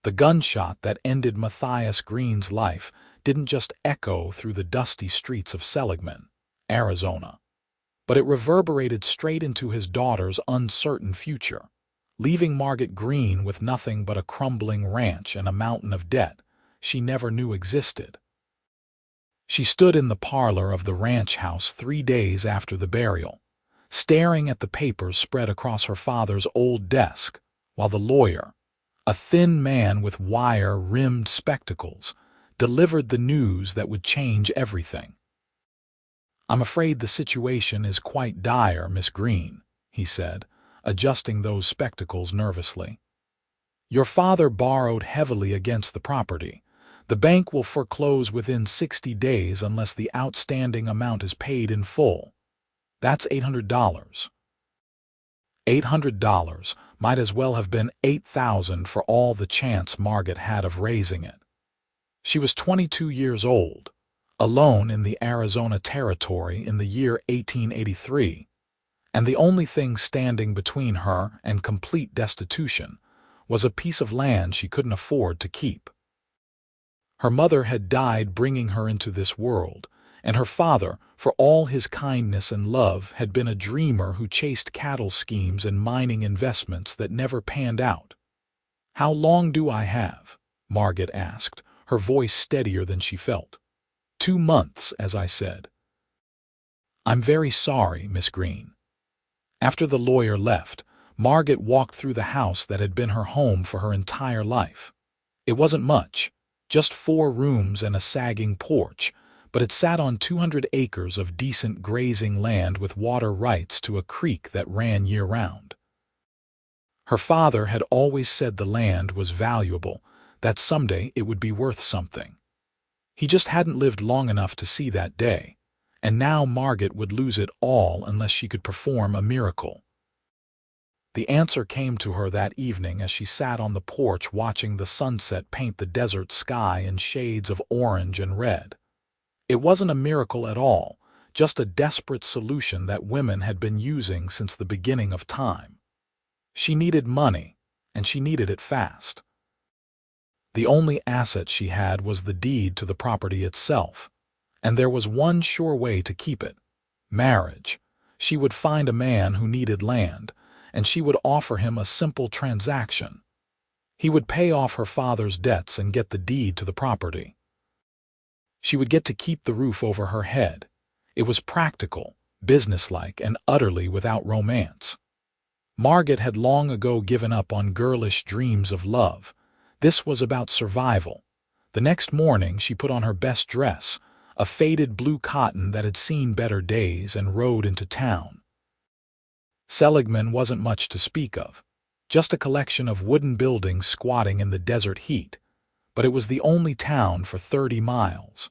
The gunshot that ended Matthias Greene's life didn't just echo through the dusty streets of Seligman, Arizona, but it reverberated straight into his daughter's uncertain future, leaving Margot Greene with nothing but a crumbling ranch and a mountain of debt she never knew existed. She stood in the parlor of the ranch house 3 days after the burial, staring at the papers spread across her father's old desk, while the lawyer, a thin man with wire-rimmed spectacles, delivered the news that would change everything. "I'm afraid the situation is quite dire, Miss Greene," he said, adjusting those spectacles nervously. "Your father borrowed heavily against the property. The bank will foreclose within 60 days unless the outstanding amount is paid in full. That's $800. $800 might as well have been $8,000 for all the chance Margot had of raising it. She was 22 years old, alone in the Arizona Territory in the year 1883, and the only thing standing between her and complete destitution was a piece of land she couldn't afford to keep. Her mother had died bringing her into this world, and her father, for all his kindness and love, had been a dreamer who chased cattle schemes and mining investments that never panned out. "How long do I have?" Margot asked, her voice steadier than she felt. "2 months, as I said." "I'm very sorry, Miss Greene." After the lawyer left, Margot walked through the house that had been her home for her entire life. It wasn't much, just 4 rooms and a sagging porch, but it sat on 200 acres of decent grazing land with water rights to a creek that ran year-round. Her father had always said the land was valuable, that someday it would be worth something. He just hadn't lived long enough to see that day, and now Margot would lose it all unless she could perform a miracle. The answer came to her that evening as she sat on the porch watching the sunset paint the desert sky in shades of orange and red. It wasn't a miracle at all, just a desperate solution that women had been using since the beginning of time. She needed money, and she needed it fast. The only asset she had was the deed to the property itself, and there was one sure way to keep it: marriage. She would find a man who needed land, and she would offer him a simple transaction. He would pay off her father's debts and get the deed to the property. She would get to keep the roof over her head. It was practical, businesslike, and utterly without romance. Margot had long ago given up on girlish dreams of love. This was about survival. The next morning she put on her best dress, a faded blue cotton that had seen better days, and rode into town. Seligman wasn't much to speak of, just a collection of wooden buildings squatting in the desert heat, but it was the only town for 30 miles.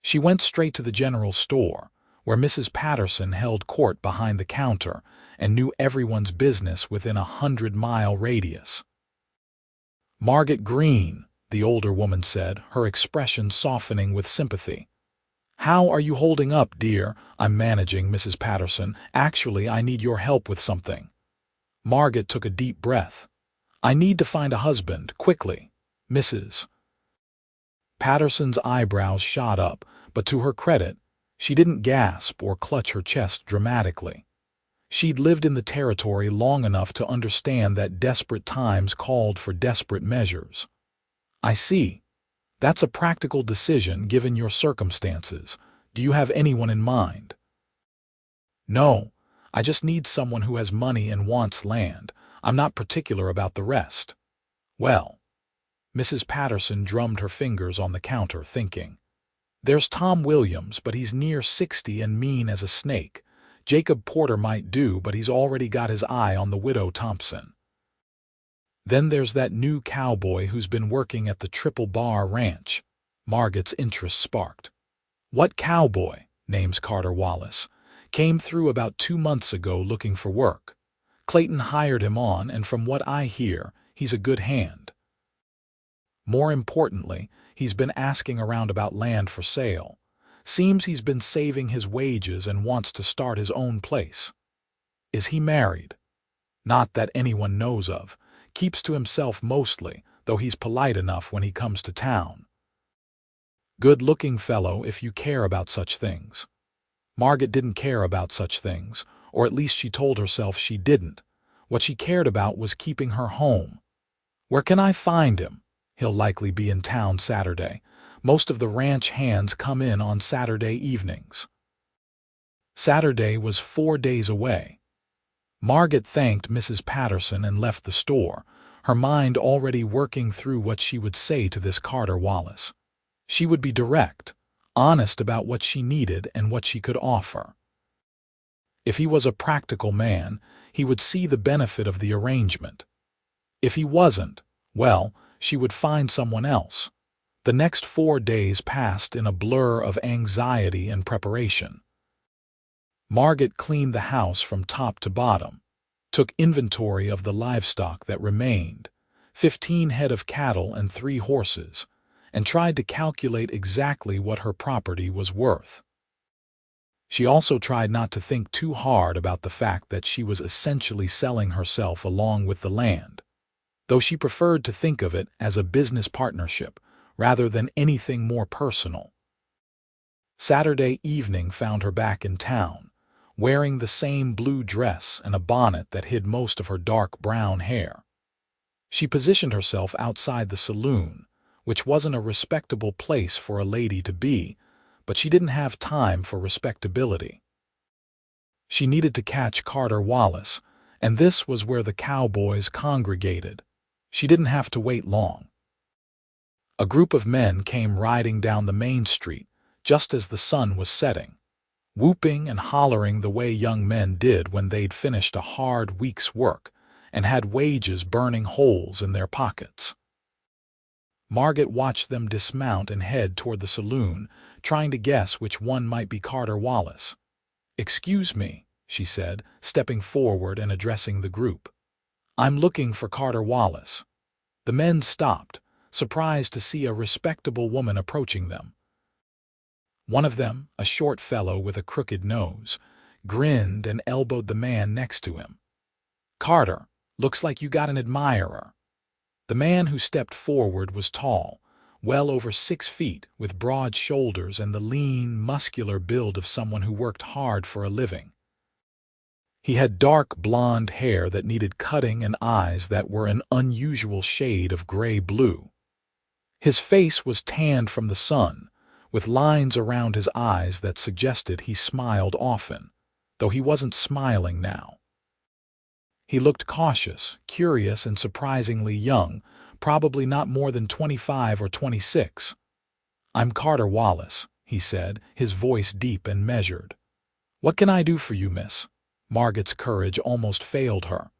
She went straight to the general store, where Mrs. Patterson held court behind the counter and knew everyone's business within a 100-mile radius. "Margot Greene," the older woman said, her expression softening with sympathy. "How are you holding up, dear?" "I'm managing, Mrs. Patterson. Actually, I need your help with something." Margot took a deep breath. "I need to find a husband, quickly, Mrs. Patterson's eyebrows shot up, but to her credit, she didn't gasp or clutch her chest dramatically. She'd lived in the territory long enough to understand that desperate times called for desperate measures. "I see. That's a practical decision given your circumstances. Do you have anyone in mind?" "No, I just need someone who has money and wants land. I'm not particular about the rest." "Well," Mrs. Patterson drummed her fingers on the counter, thinking. "There's Tom Williams, but he's near 60 and mean as a snake. Jacob Porter might do, but he's already got his eye on the widow Thompson. Then there's that new cowboy who's been working at the Triple Bar Ranch." Margot's interest sparked. "What cowboy?" "Name's Carter Wallace. Came through about 2 months ago looking for work. Clayton hired him on, and from what I hear, he's a good hand. More importantly, he's been asking around about land for sale. Seems he's been saving his wages and wants to start his own place." "Is he married?" "Not that anyone knows of. Keeps to himself mostly, though he's polite enough when he comes to town. Good-looking fellow if you care about such things. Margot didn't care about such things, or at least she told herself she didn't. What she cared about was keeping her home. Where can I find him? He'll likely be in town Saturday. Most of the ranch hands come in on Saturday evenings. Saturday was 4 days away. Margot thanked Mrs. Patterson and left the store, her mind already working through what she would say to this Carter Wallace. She would be direct, honest about what she needed and what she could offer. If he was a practical man, he would see the benefit of the arrangement. If he wasn't, well, she would find someone else. The next 4 days passed in a blur of anxiety and preparation. Margot cleaned the house from top to bottom, took inventory of the livestock that remained, 15 head of cattle and 3 horses, and tried to calculate exactly what her property was worth. She also tried not to think too hard about the fact that she was essentially selling herself along with the land, though she preferred to think of it as a business partnership rather than anything more personal. Saturday evening found her back in town, wearing the same blue dress and a bonnet that hid most of her dark brown hair. She positioned herself outside the saloon, which wasn't a respectable place for a lady to be, but she didn't have time for respectability. She needed to catch Carter Wallace, and this was where the cowboys congregated. She didn't have to wait long. A group of men came riding down the main street just as the sun was setting, whooping and hollering the way young men did when they'd finished a hard week's work and had wages burning holes in their pockets. Margot watched them dismount and head toward the saloon, trying to guess which one might be Carter Wallace. "Excuse me," she said, stepping forward and addressing the group. "I'm looking for Carter Wallace." The men stopped, surprised to see a respectable woman approaching them. One of them, a short fellow with a crooked nose, grinned and elbowed the man next to him. "Carter, looks like you got an admirer." The man who stepped forward was tall, well over 6 feet, with broad shoulders and the lean, muscular build of someone who worked hard for a living. He had dark blonde hair that needed cutting and eyes that were an unusual shade of gray-blue. His face was tanned from the sun, with lines around his eyes that suggested he smiled often, though he wasn't smiling now. He looked cautious, curious, and surprisingly young, probably not more than 25 or 26. "I'm Carter Wallace," he said, his voice deep and measured. "What can I do for you, miss?" Margot's courage almost failed her.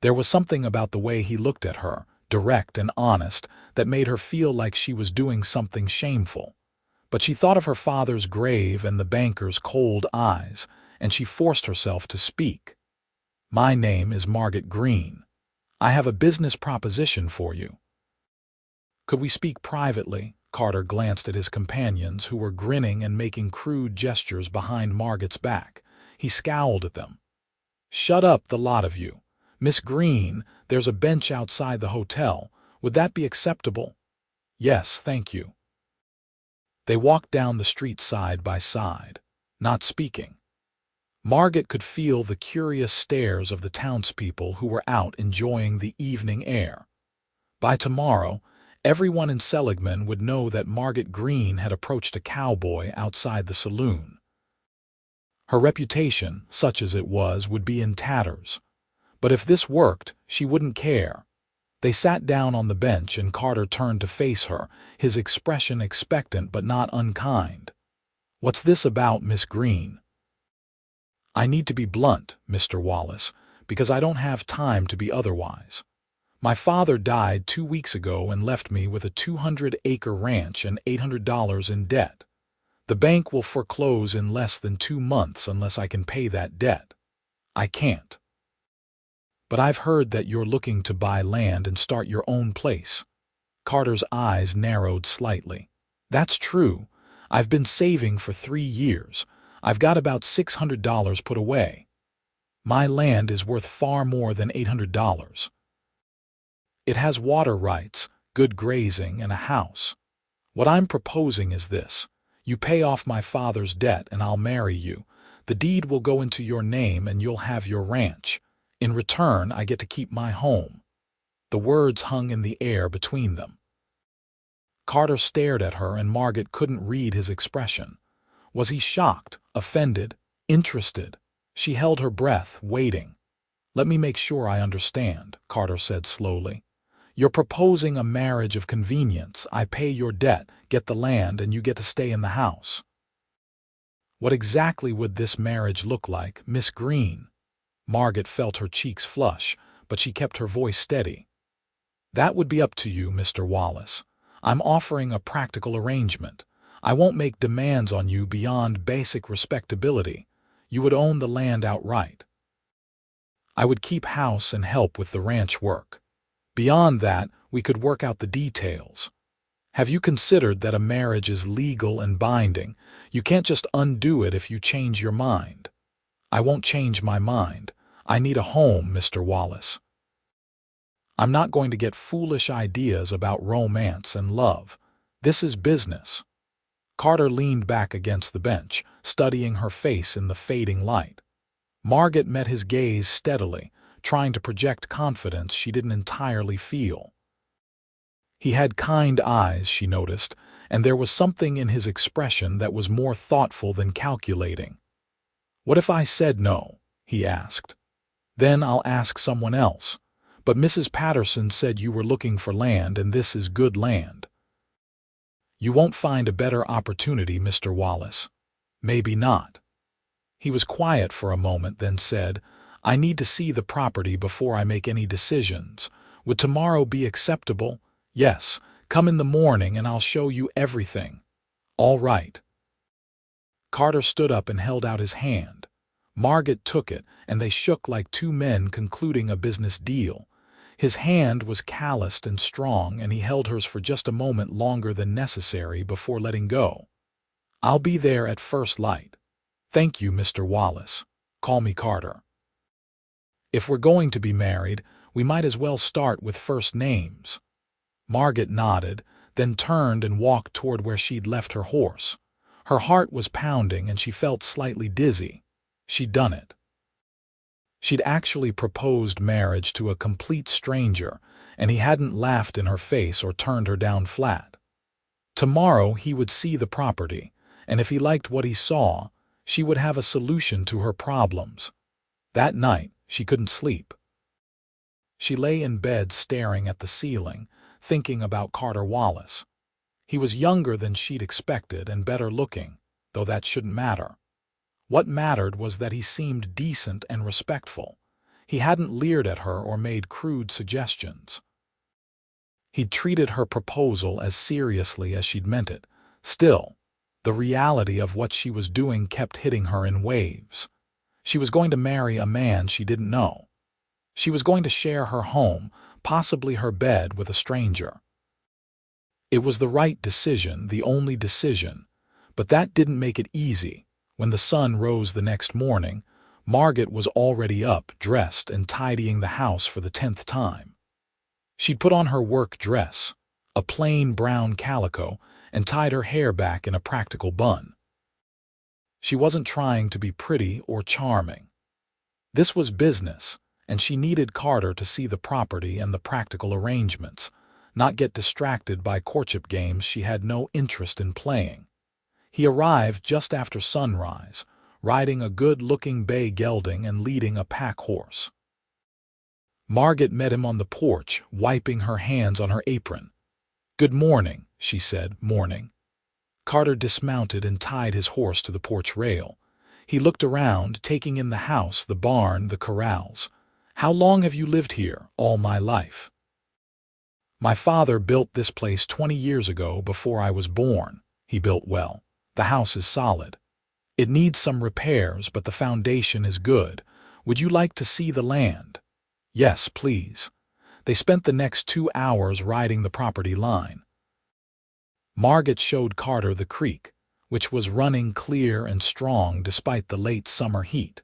There was something about the way he looked at her, direct and honest, that made her feel like she was doing something shameful. But she thought of her father's grave and the banker's cold eyes, and she forced herself to speak. "My name is Margot Greene. I have a business proposition for you." "Could we speak privately?" Carter glanced at his companions, who were grinning and making crude gestures behind Margot's back. He scowled at them. "Shut up, the lot of you. Miss Greene, there's a bench outside the hotel. Would that be acceptable?" "Yes, thank you." They walked down the street side by side, not speaking. Margot could feel the curious stares of the townspeople who were out enjoying the evening air. By tomorrow, everyone in Seligman would know that Margot Greene had approached a cowboy outside the saloon. Her reputation, such as it was, would be in tatters. But if this worked, she wouldn't care. They sat down on the bench and Carter turned to face her, his expression expectant but not unkind. "What's this about, Miss Greene?" "I need to be blunt, Mr. Wallace, because I don't have time to be otherwise. My father died 2 weeks ago and left me with a 200-acre ranch and $800 in debt. The bank will foreclose in less than 2 months unless I can pay that debt. I can't. But I've heard that you're looking to buy land and start your own place." Carter's eyes narrowed slightly. "That's true. I've been saving for 3 years. I've got about $600 put away. My land is worth far more than $800. It has water rights, good grazing, and a house. What I'm proposing is this. You pay off my father's debt and I'll marry you. The deed will go into your name and you'll have your ranch. In return, I get to keep my home." The words hung in the air between them. Carter stared at her and Margot couldn't read his expression. Was he shocked, offended, interested? She held her breath, waiting. "Let me make sure I understand," Carter said slowly. "You're proposing a marriage of convenience. I pay your debt, get the land, and you get to stay in the house." What exactly would this marriage look like, Miss Greene? Margot felt her cheeks flush, but she kept her voice steady. "That would be up to you, Mr. Wallace. I'm offering a practical arrangement. I won't make demands on you beyond basic respectability. You would own the land outright. I would keep house and help with the ranch work. Beyond that, we could work out the details. Have you considered that a marriage is legal and binding? You can't just undo it if you change your mind." "I won't change my mind. I need a home, Mr. Wallace. I'm not going to get foolish ideas about romance and love. This is business." Carter leaned back against the bench, studying her face in the fading light. Margot met his gaze steadily, trying to project confidence she didn't entirely feel. He had kind eyes, she noticed, and there was something in his expression that was more thoughtful than calculating. "What if I said no?" he asked. "Then I'll ask someone else. But Mrs. Patterson said you were looking for land, and this is good land." "You won't find a better opportunity, Mr. Wallace." "Maybe not." He was quiet for a moment, then said, "I need to see the property before I make any decisions. Would tomorrow be acceptable?" "Yes. Come in the morning and I'll show you everything." "All right." Carter stood up and held out his hand. Margot took it, and they shook like two men concluding a business deal. His hand was calloused and strong, and he held hers for just a moment longer than necessary before letting go. "I'll be there at first light." "Thank you, Mr. Wallace. Call me Carter. If we're going to be married, we might as well start with first names." Margot nodded, then turned and walked toward where she'd left her horse. Her heart was pounding and she felt slightly dizzy. She'd done it. She'd actually proposed marriage to a complete stranger, and he hadn't laughed in her face or turned her down flat. Tomorrow he would see the property, and if he liked what he saw, she would have a solution to her problems. That night, she couldn't sleep. She lay in bed staring at the ceiling, thinking about Carter Wallace. He was younger than she'd expected and better looking, though that shouldn't matter. What mattered was that he seemed decent and respectful. He hadn't leered at her or made crude suggestions. He'd treated her proposal as seriously as she'd meant it. Still, the reality of what she was doing kept hitting her in waves. She was going to marry a man she didn't know. She was going to share her home, possibly her bed, with a stranger. It was the right decision, the only decision, but that didn't make it easy. When the sun rose the next morning, Margot was already up, dressed, and tidying the house for the 10th time. She'd put on her work dress, a plain brown calico, and tied her hair back in a practical bun. She wasn't trying to be pretty or charming. This was business, and she needed Carter to see the property and the practical arrangements, not get distracted by courtship games she had no interest in playing. He arrived just after sunrise, riding a good-looking bay gelding and leading a pack horse. Margot met him on the porch, wiping her hands on her apron. "Good morning," she said, "morning." Carter dismounted and tied his horse to the porch rail. He looked around, taking in the house, the barn, the corrals. "How long have you lived here?" "All my life. My father built this place 20 years ago before I was born. He built well. The house is solid. It needs some repairs, but the foundation is good. Would you like to see the land?" "Yes, please." They spent the next 2 hours riding the property line. Margot showed Carter the creek, which was running clear and strong despite the late summer heat.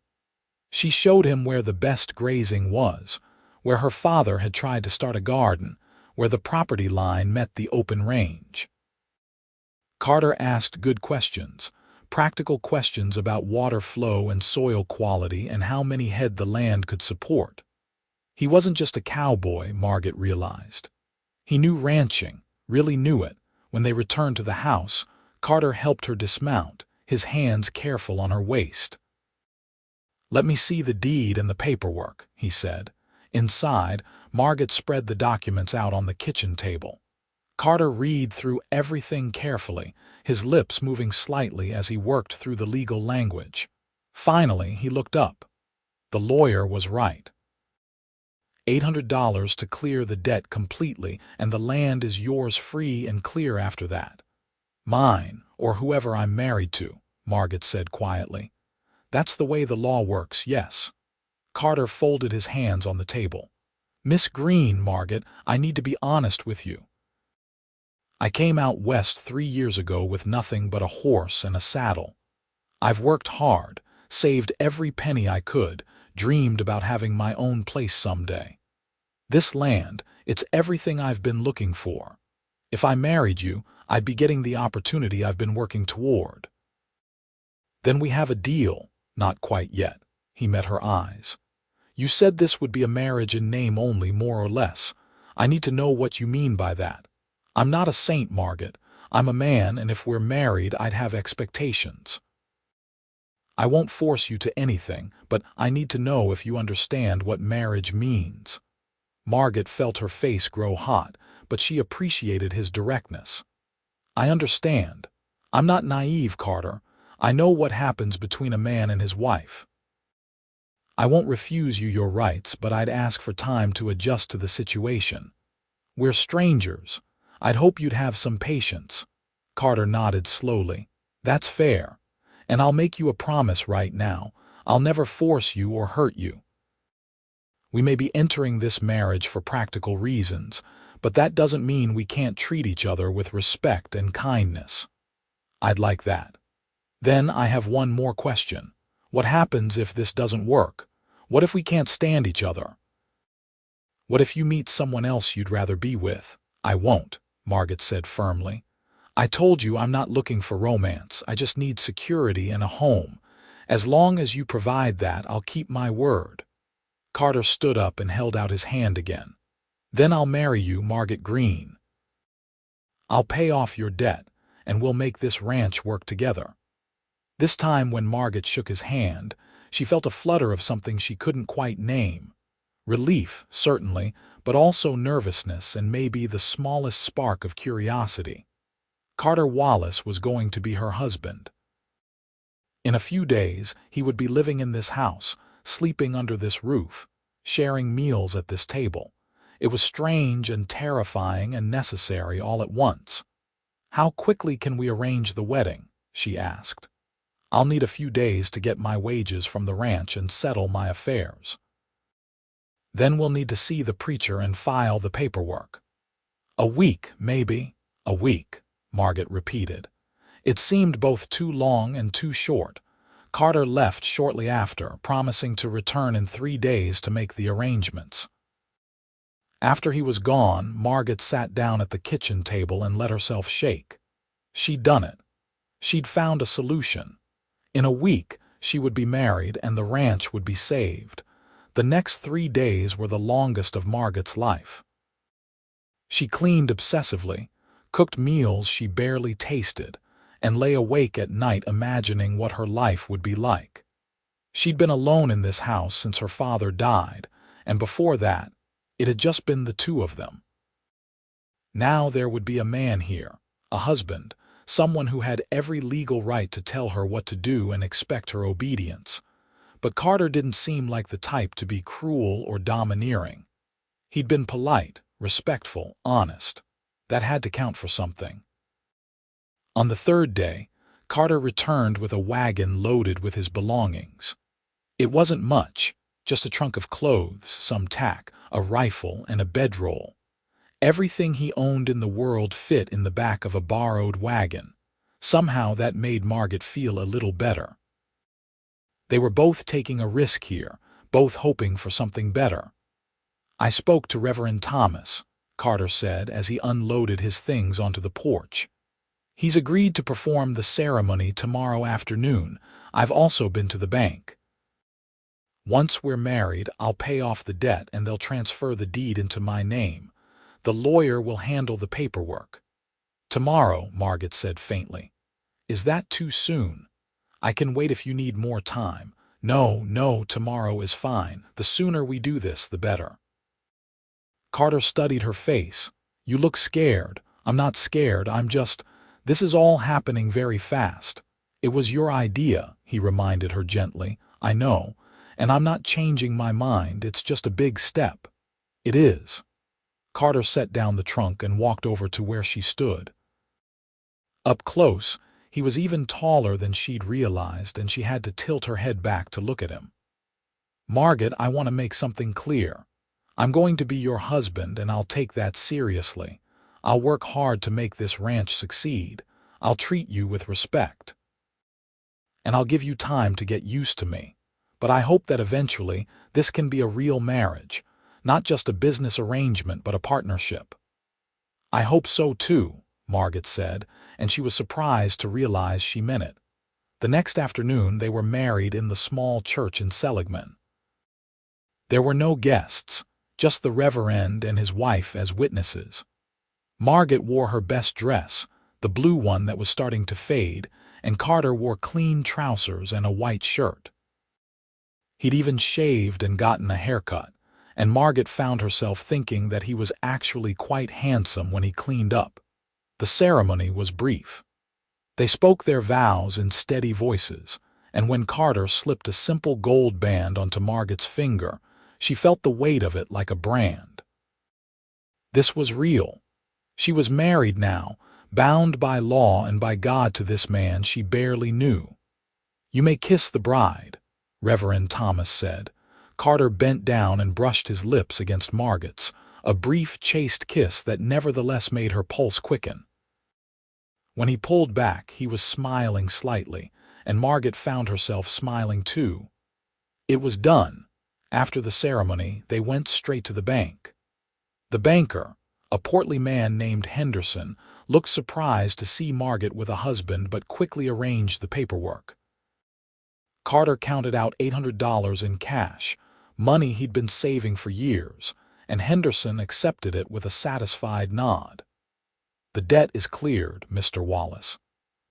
She showed him where the best grazing was, where her father had tried to start a garden, where the property line met the open range. Carter asked good questions, practical questions about water flow and soil quality and how many head the land could support. He wasn't just a cowboy, Margot realized. He knew ranching, really knew it. When they returned to the house, Carter helped her dismount, his hands careful on her waist. "Let me see the deed and the paperwork," he said. Inside, Margot spread the documents out on the kitchen table. Carter read through everything carefully, his lips moving slightly as he worked through the legal language. Finally, he looked up. The lawyer was right. $800 to clear the debt completely, and the land is yours free and clear after that. "Mine, or whoever I'm married to," Margot said quietly. "That's the way the law works, yes." Carter folded his hands on the table. "Miss Greene, Margot, I need to be honest with you. I came out west 3 years ago with nothing but a horse and a saddle. I've worked hard, saved every penny I could, dreamed about having my own place someday. This land, it's everything I've been looking for. If I married you, I'd be getting the opportunity I've been working toward." "Then we have a deal." "Not quite yet." He met her eyes. "You said this would be a marriage in name only, more or less. I need to know what you mean by that. I'm not a saint, Margot. I'm a man, and if we're married, I'd have expectations. I won't force you to anything, but I need to know if you understand what marriage means." Margot felt her face grow hot, but she appreciated his directness. "I understand. I'm not naive, Carter. I know what happens between a man and his wife. I won't refuse you your rights, but I'd ask for time to adjust to the situation. We're strangers. I'd hope you'd have some patience." Carter nodded slowly. "That's fair. And I'll make you a promise right now. I'll never force you or hurt you. We may be entering this marriage for practical reasons, but that doesn't mean we can't treat each other with respect and kindness." "I'd like that." "Then I have one more question. What happens if this doesn't work? What if we can't stand each other? What if you meet someone else you'd rather be with?" "I won't," Margot said firmly. "I told you I'm not looking for romance. I just need security and a home. As long as you provide that, I'll keep my word." Carter stood up and held out his hand again. "Then I'll marry you, Margot Greene. I'll pay off your debt, and we'll make this ranch work together." This time when Margot shook his hand, she felt a flutter of something she couldn't quite name. Relief, certainly, but also nervousness and maybe the smallest spark of curiosity. Carter Wallace was going to be her husband. In a few days, he would be living in this house, sleeping under this roof, sharing meals at this table. It was strange and terrifying and necessary all at once. "How quickly can we arrange the wedding?" she asked. "I'll need a few days to get my wages from the ranch and settle my affairs. Then we'll need to see the preacher and file the paperwork." "A week, maybe." "A week," Margot repeated. It seemed both too long and too short. Carter left shortly after, promising to return in 3 days to make the arrangements. After he was gone, Margot sat down at the kitchen table and let herself shake. She'd done it. She'd found a solution. In a week, she would be married and the ranch would be saved. The next 3 days were the longest of Margot's life. She cleaned obsessively, cooked meals she barely tasted, and lay awake at night imagining what her life would be like. She'd been alone in this house since her father died, and before that, it had just been the two of them. Now there would be a man here, a husband, someone who had every legal right to tell her what to do and expect her obedience. But Carter didn't seem like the type to be cruel or domineering. He'd been polite, respectful, honest. That had to count for something. On the 3rd day, Carter returned with a wagon loaded with his belongings. It wasn't much, just a trunk of clothes, some tack, a rifle, and a bedroll. Everything he owned in the world fit in the back of a borrowed wagon. Somehow that made Margot feel a little better. They were both taking a risk here, both hoping for something better. I spoke to Reverend Thomas, Carter said as he unloaded his things onto the porch. He's agreed to perform the ceremony tomorrow afternoon. I've also been to the bank. Once we're married, I'll pay off the debt and they'll transfer the deed into my name. The lawyer will handle the paperwork. Tomorrow, Margot said faintly. Is that too soon? I can wait if you need more time. No, tomorrow is fine. The sooner we do this, the better. Carter studied her face. You look scared. I'm not scared, this is all happening very fast. It was your idea, he reminded her gently. I know, and I'm not changing my mind, it's just a big step. It is. Carter set down the trunk and walked over to where she stood. Up close, he was even taller than she'd realized, and she had to tilt her head back to look at him. Margot, I want to make something clear. I'm going to be your husband, and I'll take that seriously. I'll work hard to make this ranch succeed. I'll treat you with respect. And I'll give you time to get used to me. But I hope that eventually this can be a real marriage, not just a business arrangement but a partnership. I hope so too, Margot said, and she was surprised to realize she meant it. The next afternoon they were married in the small church in Seligman. There were no guests, just the Reverend and his wife as witnesses. Margot wore her best dress, the blue one that was starting to fade, and Carter wore clean trousers and a white shirt. He'd even shaved and gotten a haircut, and Margot found herself thinking that he was actually quite handsome when he cleaned up. The ceremony was brief. They spoke their vows in steady voices, and when Carter slipped a simple gold band onto Margot's finger, she felt the weight of it like a brand. This was real. She was married now, bound by law and by God to this man she barely knew. You may kiss the bride, Reverend Thomas said. Carter bent down and brushed his lips against Margot's, a brief, chaste kiss that nevertheless made her pulse quicken. When he pulled back, he was smiling slightly, and Margot found herself smiling too. It was done. After the ceremony, they went straight to the bank. The banker, a portly man named Henderson, looked surprised to see Margot with a husband but quickly arranged the paperwork. Carter counted out $800 in cash, money he'd been saving for years, and Henderson accepted it with a satisfied nod. The debt is cleared, Mr. Wallace.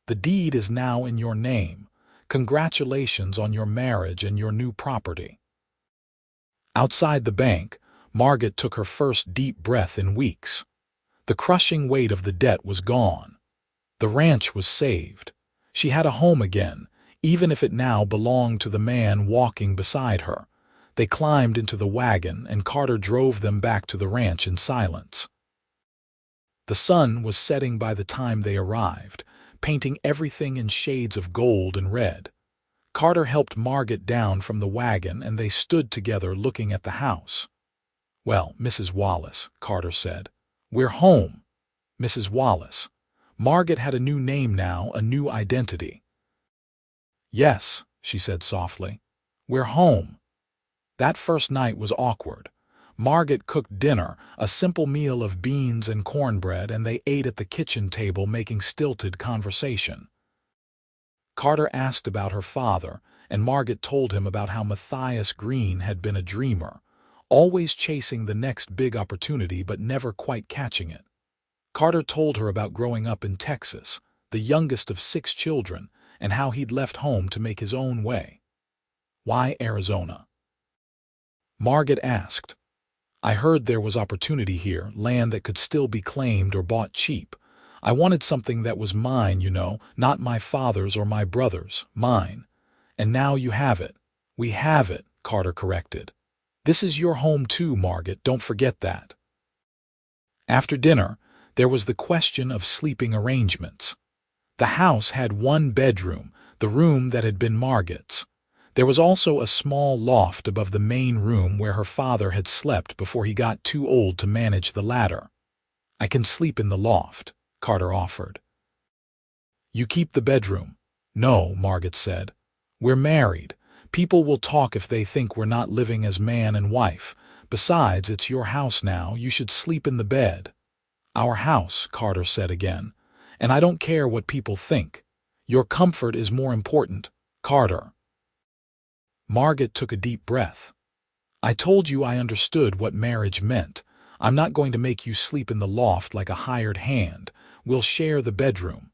The deed is now in your name. Congratulations on your marriage and your new property. Outside the bank, Margot took her first deep breath in weeks. The crushing weight of the debt was gone. The ranch was saved. She had a home again, even if it now belonged to the man walking beside her. They climbed into the wagon, and Carter drove them back to the ranch in silence. The sun was setting by the time they arrived, painting everything in shades of gold and red. Carter helped Margot down from the wagon, and they stood together looking at the house. Well, Mrs. Wallace, Carter said. We're home. Mrs. Wallace. Margot had a new name now, a new identity. Yes, she said softly. We're home. That first night was awkward. Margot cooked dinner, a simple meal of beans and cornbread, and they ate at the kitchen table making stilted conversation. Carter asked about her father, and Margot told him about how Matthias Greene had been a dreamer, always chasing the next big opportunity but never quite catching it. Carter told her about growing up in Texas, the youngest of 6 children, and how he'd left home to make his own way. Why Arizona? Margot asked. I heard there was opportunity here, land that could still be claimed or bought cheap. I wanted something that was mine, not my father's or my brother's, mine. And now you have it. We have it, Carter corrected. This is your home too, Margot, don't forget that. After dinner, there was the question of sleeping arrangements. The house had 1 bedroom, the room that had been Margot's. There was also a small loft above the main room where her father had slept before he got too old to manage the ladder. I can sleep in the loft, Carter offered. You keep the bedroom. No, Margot said. We're married. People will talk if they think we're not living as man and wife, Besides, it's your house now. You should sleep in the bed." "Our house," Carter said again. "And I don't care what people think. Your comfort is more important, Carter." Margot took a deep breath. "I told you I understood what marriage meant. I'm not going to make you sleep in the loft like a hired hand. We'll share the bedroom."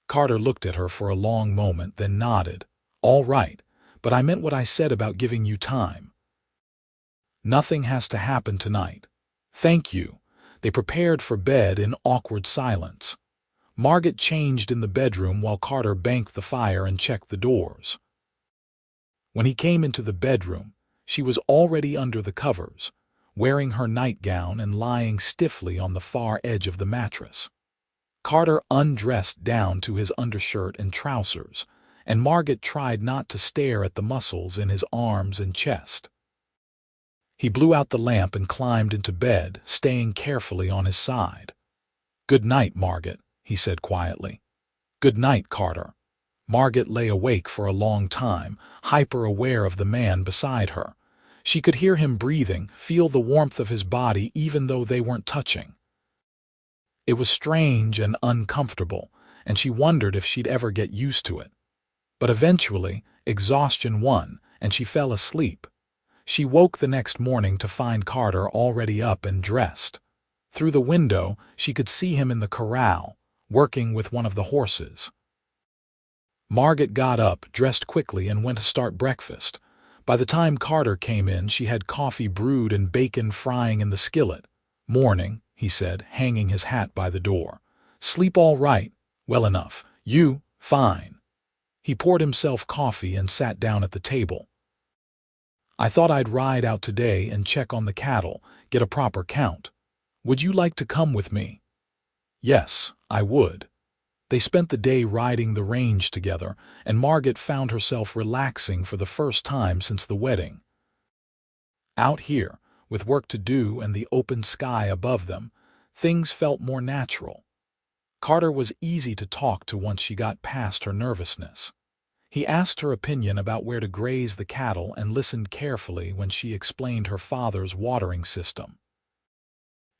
Carter looked at her for a long moment, then nodded. "All right, but I meant what I said about giving you time. Nothing has to happen tonight." "Thank you." They prepared for bed in awkward silence. Margot changed in the bedroom while Carter banked the fire and checked the doors. When he came into the bedroom, she was already under the covers, wearing her nightgown and lying stiffly on the far edge of the mattress. Carter undressed down to his undershirt and trousers, and Margot tried not to stare at the muscles in his arms and chest. He blew out the lamp and climbed into bed, staying carefully on his side. "Good night, Margot," he said quietly. "Good night, Carter." Margot lay awake for a long time, hyper-aware of the man beside her. She could hear him breathing, feel the warmth of his body even though they weren't touching. It was strange and uncomfortable, and she wondered if she'd ever get used to it. But eventually, exhaustion won, and she fell asleep. She woke the next morning to find Carter already up and dressed. Through the window, she could see him in the corral, working with one of the horses. Margot got up, dressed quickly, and went to start breakfast. By the time Carter came in, she had coffee brewed and bacon frying in the skillet. "Morning," he said, hanging his hat by the door. "Sleep all right?" "Well enough." "You?" "Fine." He poured himself coffee and sat down at the table. "I thought I'd ride out today and check on the cattle, get a proper count. Would you like to come with me?" "Yes, I would." They spent the day riding the range together, and Margot found herself relaxing for the first time since the wedding. Out here, with work to do and the open sky above them, things felt more natural. Carter was easy to talk to once she got past her nervousness. He asked her opinion about where to graze the cattle and listened carefully when she explained her father's watering system.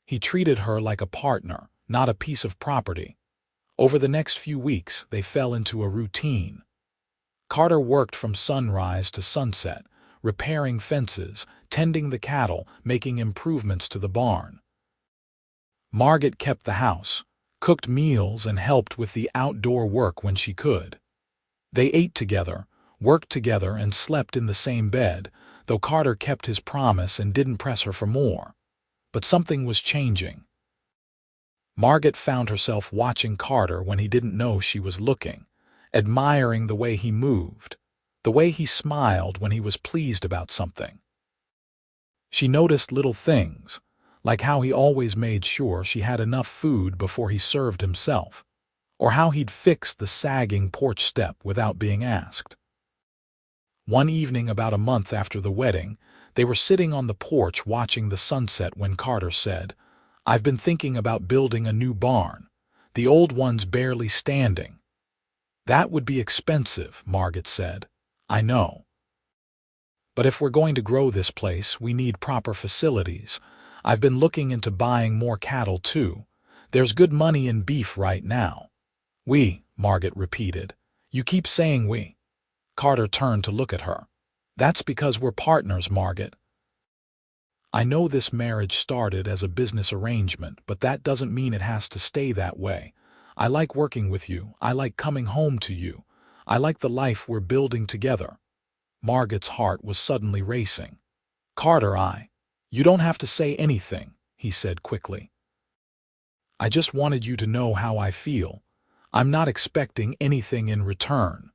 He treated her like a partner, not a piece of property. Over the next few weeks, they fell into a routine. Carter worked from sunrise to sunset, repairing fences, tending the cattle, making improvements to the barn. Margot kept the house, cooked meals, and helped with the outdoor work when she could. They ate together, worked together, and slept in the same bed, though Carter kept his promise and didn't press her for more. But something was changing. Margot found herself watching Carter when he didn't know she was looking, admiring the way he moved, the way he smiled when he was pleased about something. She noticed little things, like how he always made sure she had enough food before he served himself, or how he'd fixed the sagging porch step without being asked. One evening about a month after the wedding, they were sitting on the porch watching the sunset when Carter said, "I've been thinking about building a new barn. The old one's barely standing." "That would be expensive," Margot said. "I know. But if we're going to grow this place, we need proper facilities. I've been looking into buying more cattle too. There's good money in beef right now." "We," Margot repeated. "You keep saying we." Carter turned to look at her. "That's because we're partners, Margot. I know this marriage started as a business arrangement, but that doesn't mean it has to stay that way. I like working with you. I like coming home to you. I like the life we're building together." Margot's heart was suddenly racing. "Carter, You don't have to say anything," he said quickly. "I just wanted you to know how I feel. I'm not expecting anything in return."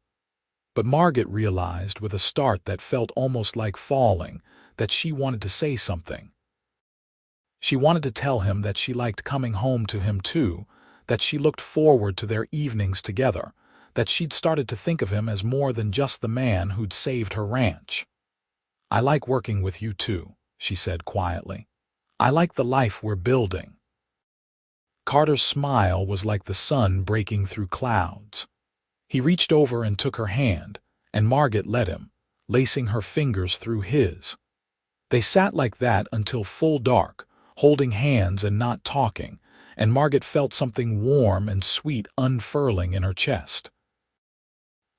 But Margot realized with a start that felt almost like falling that she wanted to say something. She wanted to tell him that she liked coming home to him too, that she looked forward to their evenings together, that she'd started to think of him as more than just the man who'd saved her ranch. "I like working with you too," she said quietly. "I like the life we're building." Carter's smile was like the sun breaking through clouds. He reached over and took her hand, and Margot let him, lacing her fingers through his. They sat like that until full dark, holding hands and not talking, and Margot felt something warm and sweet unfurling in her chest.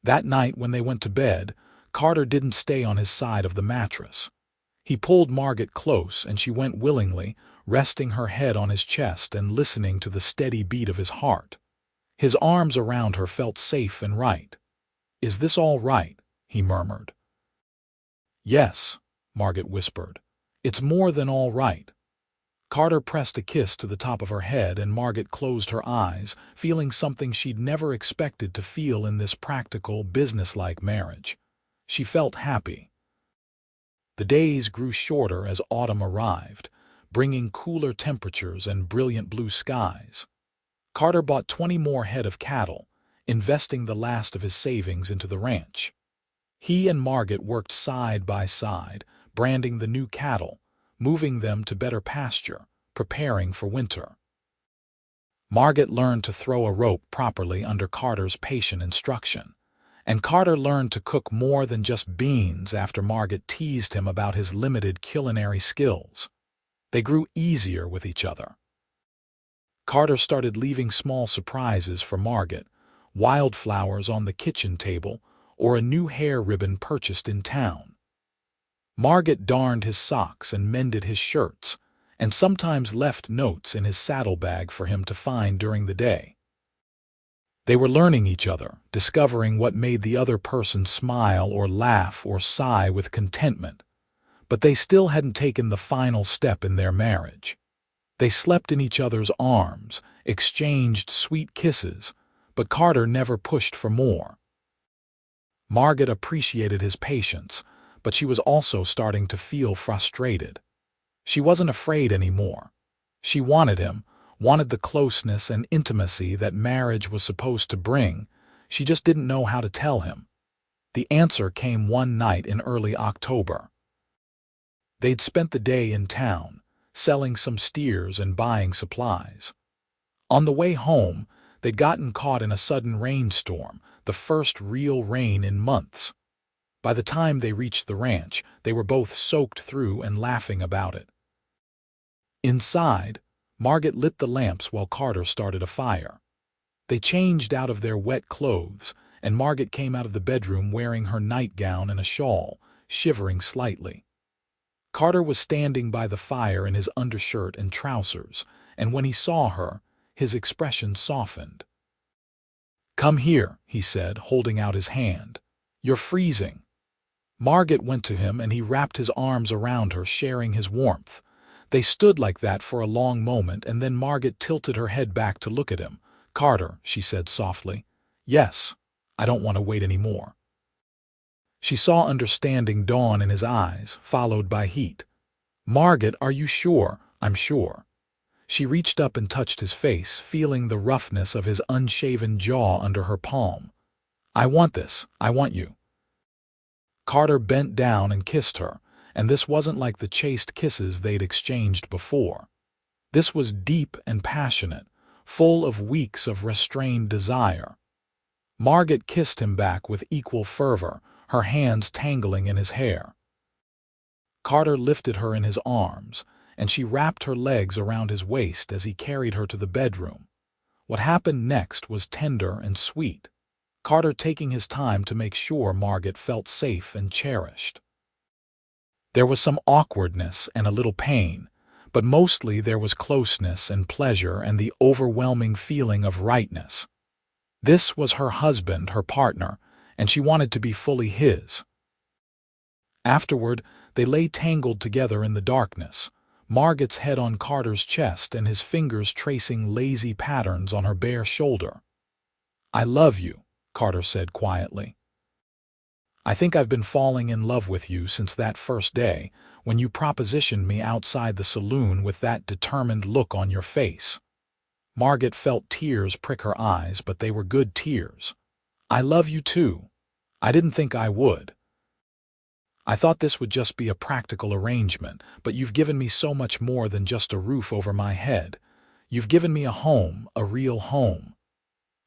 That night when they went to bed, Carter didn't stay on his side of the mattress. He pulled Margot close, and she went willingly, resting her head on his chest and listening to the steady beat of his heart. His arms around her felt safe and right. "Is this all right?" he murmured. "Yes," Margot whispered. "It's more than all right." Carter pressed a kiss to the top of her head, and Margot closed her eyes, feeling something she'd never expected to feel in this practical, businesslike marriage. She felt happy. The days grew shorter as autumn arrived, bringing cooler temperatures and brilliant blue skies. Carter bought 20 more head of cattle, investing the last of his savings into the ranch. He and Margot worked side by side, branding the new cattle, moving them to better pasture, preparing for winter. Margot learned to throw a rope properly under Carter's patient instruction, and Carter learned to cook more than just beans after Margot teased him about his limited culinary skills. They grew easier with each other. Carter started leaving small surprises for Margot, wildflowers on the kitchen table, or a new hair ribbon purchased in town. Margot darned his socks and mended his shirts, and sometimes left notes in his saddlebag for him to find during the day. They were learning each other, discovering what made the other person smile or laugh or sigh with contentment, but they still hadn't taken the final step in their marriage. They slept in each other's arms, exchanged sweet kisses, but Carter never pushed for more. Margot appreciated his patience, but she was also starting to feel frustrated. She wasn't afraid anymore. She wanted him, wanted the closeness and intimacy that marriage was supposed to bring. She just didn't know how to tell him. The answer came one night in early October. They'd spent the day in town, selling some steers and buying supplies. On the way home, they'd gotten caught in a sudden rainstorm, the first real rain in months. By the time they reached the ranch, they were both soaked through and laughing about it. Inside, Margot lit the lamps while Carter started a fire. They changed out of their wet clothes, and Margot came out of the bedroom wearing her nightgown and a shawl, shivering slightly. Carter was standing by the fire in his undershirt and trousers, and when he saw her, his expression softened. "Come here," he said, holding out his hand. "You're freezing." Margot went to him, and he wrapped his arms around her, sharing his warmth. They stood like that for a long moment, and then Margot tilted her head back to look at him. "Carter," she said softly. "Yes, I don't want to wait any more." She saw understanding dawn in his eyes, followed by heat. "Margot, are you sure?" "I'm sure." She reached up and touched his face, feeling the roughness of his unshaven jaw under her palm. "I want this. I want you." Carter bent down and kissed her, and this wasn't like the chaste kisses they'd exchanged before. This was deep and passionate, full of weeks of restrained desire. Margot kissed him back with equal fervor, her hands tangling in his hair. Carter lifted her in his arms, and she wrapped her legs around his waist as he carried her to the bedroom. What happened next was tender and sweet, Carter taking his time to make sure Margot felt safe and cherished. There was some awkwardness and a little pain, but mostly there was closeness and pleasure and the overwhelming feeling of rightness. This was her husband, her partner, and she wanted to be fully his. Afterward, they lay tangled together in the darkness, Margot's head on Carter's chest and his fingers tracing lazy patterns on her bare shoulder. "I love you," Carter said quietly. "I think I've been falling in love with you since that first day, when you propositioned me outside the saloon with that determined look on your face." Margot felt tears prick her eyes, but they were good tears. "I love you too. I didn't think I would. I thought this would just be a practical arrangement, but you've given me so much more than just a roof over my head. You've given me a home, a real home."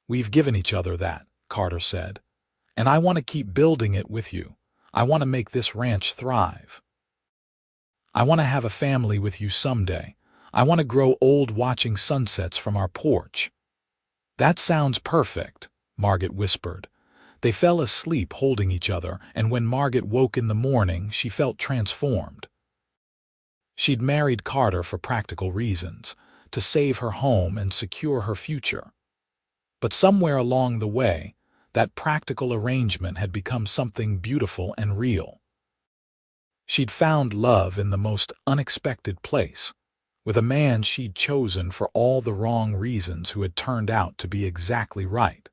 "We've given each other that," Carter said. "And I want to keep building it with you. I want to make this ranch thrive." I want to have a family with you someday. I want to grow old watching sunsets from our porch." "That sounds perfect," Margot whispered. They fell asleep holding each other, and when Margot woke in the morning, she felt transformed. She'd married Carter for practical reasons, to save her home and secure her future. But somewhere along the way, that practical arrangement had become something beautiful and real. She'd found love in the most unexpected place, with a man she'd chosen for all the wrong reasons who had turned out to be exactly right.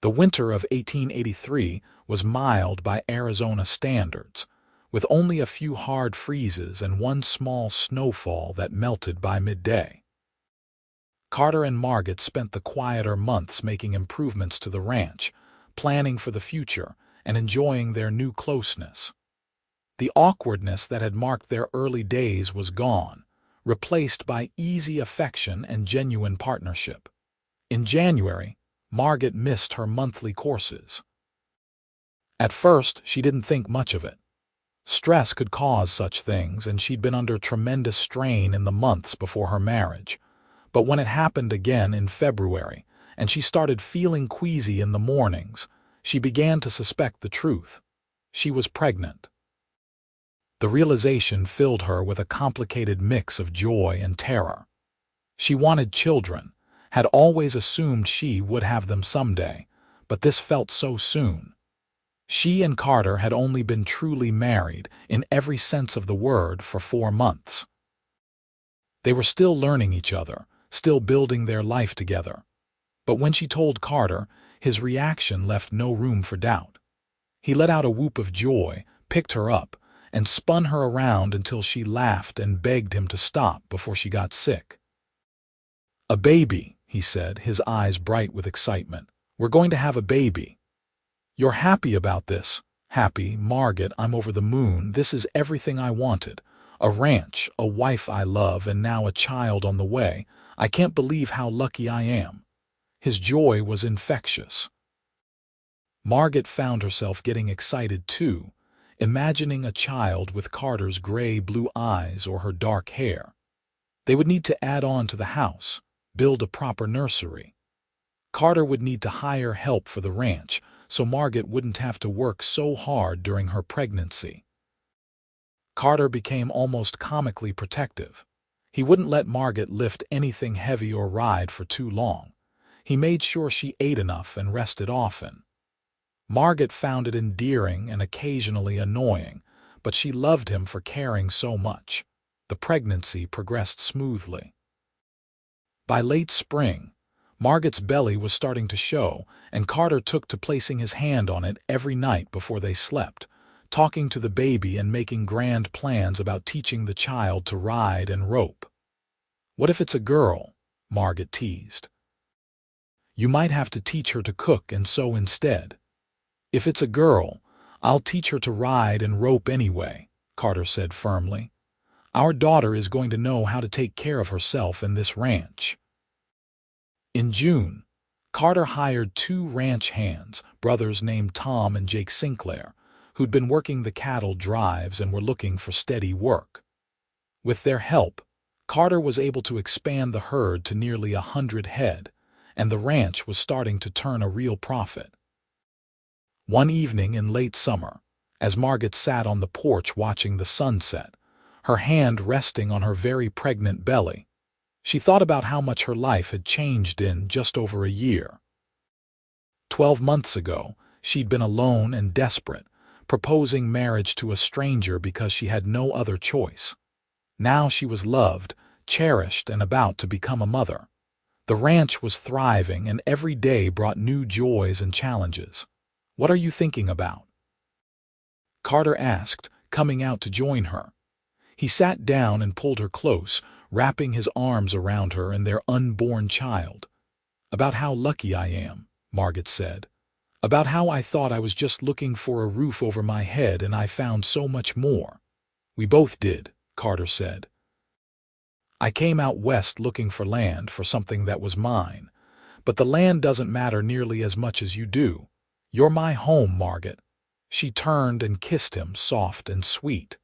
The winter of 1883 was mild by Arizona standards, with only a few hard freezes and one small snowfall that melted by midday. Carter and Margot spent the quieter months making improvements to the ranch, planning for the future, and enjoying their new closeness. The awkwardness that had marked their early days was gone, replaced by easy affection and genuine partnership. In January, Margot missed her monthly courses. At first, she didn't think much of it. Stress could cause such things, and she'd been under tremendous strain in the months before her marriage. But when it happened again in February, and she started feeling queasy in the mornings, she began to suspect the truth. She was pregnant. The realization filled her with a complicated mix of joy and terror. She wanted children, had always assumed she would have them someday, but this felt so soon. She and Carter had only been truly married, in every sense of the word, for 4 months. They were still learning each other, still building their life together. But when she told Carter, his reaction left no room for doubt. He let out a whoop of joy, picked her up, and spun her around until she laughed and begged him to stop before she got sick. "A baby," he said, his eyes bright with excitement. "We're going to have a baby." "You're happy about this?" "Happy, Margot, I'm over the moon. This is everything I wanted. A ranch, a wife I love, and now a child on the way. I can't believe how lucky I am." His joy was infectious. Margot found herself getting excited too, imagining a child with Carter's gray-blue eyes or her dark hair. They would need to add on to the house, build a proper nursery. Carter would need to hire help for the ranch, so Margot wouldn't have to work so hard during her pregnancy. Carter became almost comically protective. He wouldn't let Margot lift anything heavy or ride for too long. He made sure she ate enough and rested often. Margot found it endearing and occasionally annoying, but she loved him for caring so much. The pregnancy progressed smoothly. By late spring, Margot's belly was starting to show, and Carter took to placing his hand on it every night before they slept, talking to the baby and making grand plans about teaching the child to ride and rope. "What if it's a girl?" Margot teased. "You might have to teach her to cook and sew instead." "If it's a girl, I'll teach her to ride and rope anyway," Carter said firmly. "Our daughter is going to know how to take care of herself in this ranch." In June, Carter hired 2 ranch hands, brothers named Tom and Jake Sinclair, who'd been working the cattle drives and were looking for steady work. With their help, Carter was able to expand the herd to nearly 100 head, and the ranch was starting to turn a real profit. One evening in late summer, as Margot sat on the porch watching the sunset, her hand resting on her very pregnant belly, she thought about how much her life had changed in just over a year. 12 months ago, she'd been alone and desperate, proposing marriage to a stranger because she had no other choice. Now she was loved, cherished, and about to become a mother. The ranch was thriving, and every day brought new joys and challenges. "What are you thinking about?" Carter asked, coming out to join her. He sat down and pulled her close, wrapping his arms around her and their unborn child. "About how lucky I am," Margot said. "About how I thought I was just looking for a roof over my head and I found so much more." "We both did," Carter said. "I came out west looking for land, for something that was mine. But the land doesn't matter nearly as much as you do. You're my home, Margot." She turned and kissed him, soft and sweet.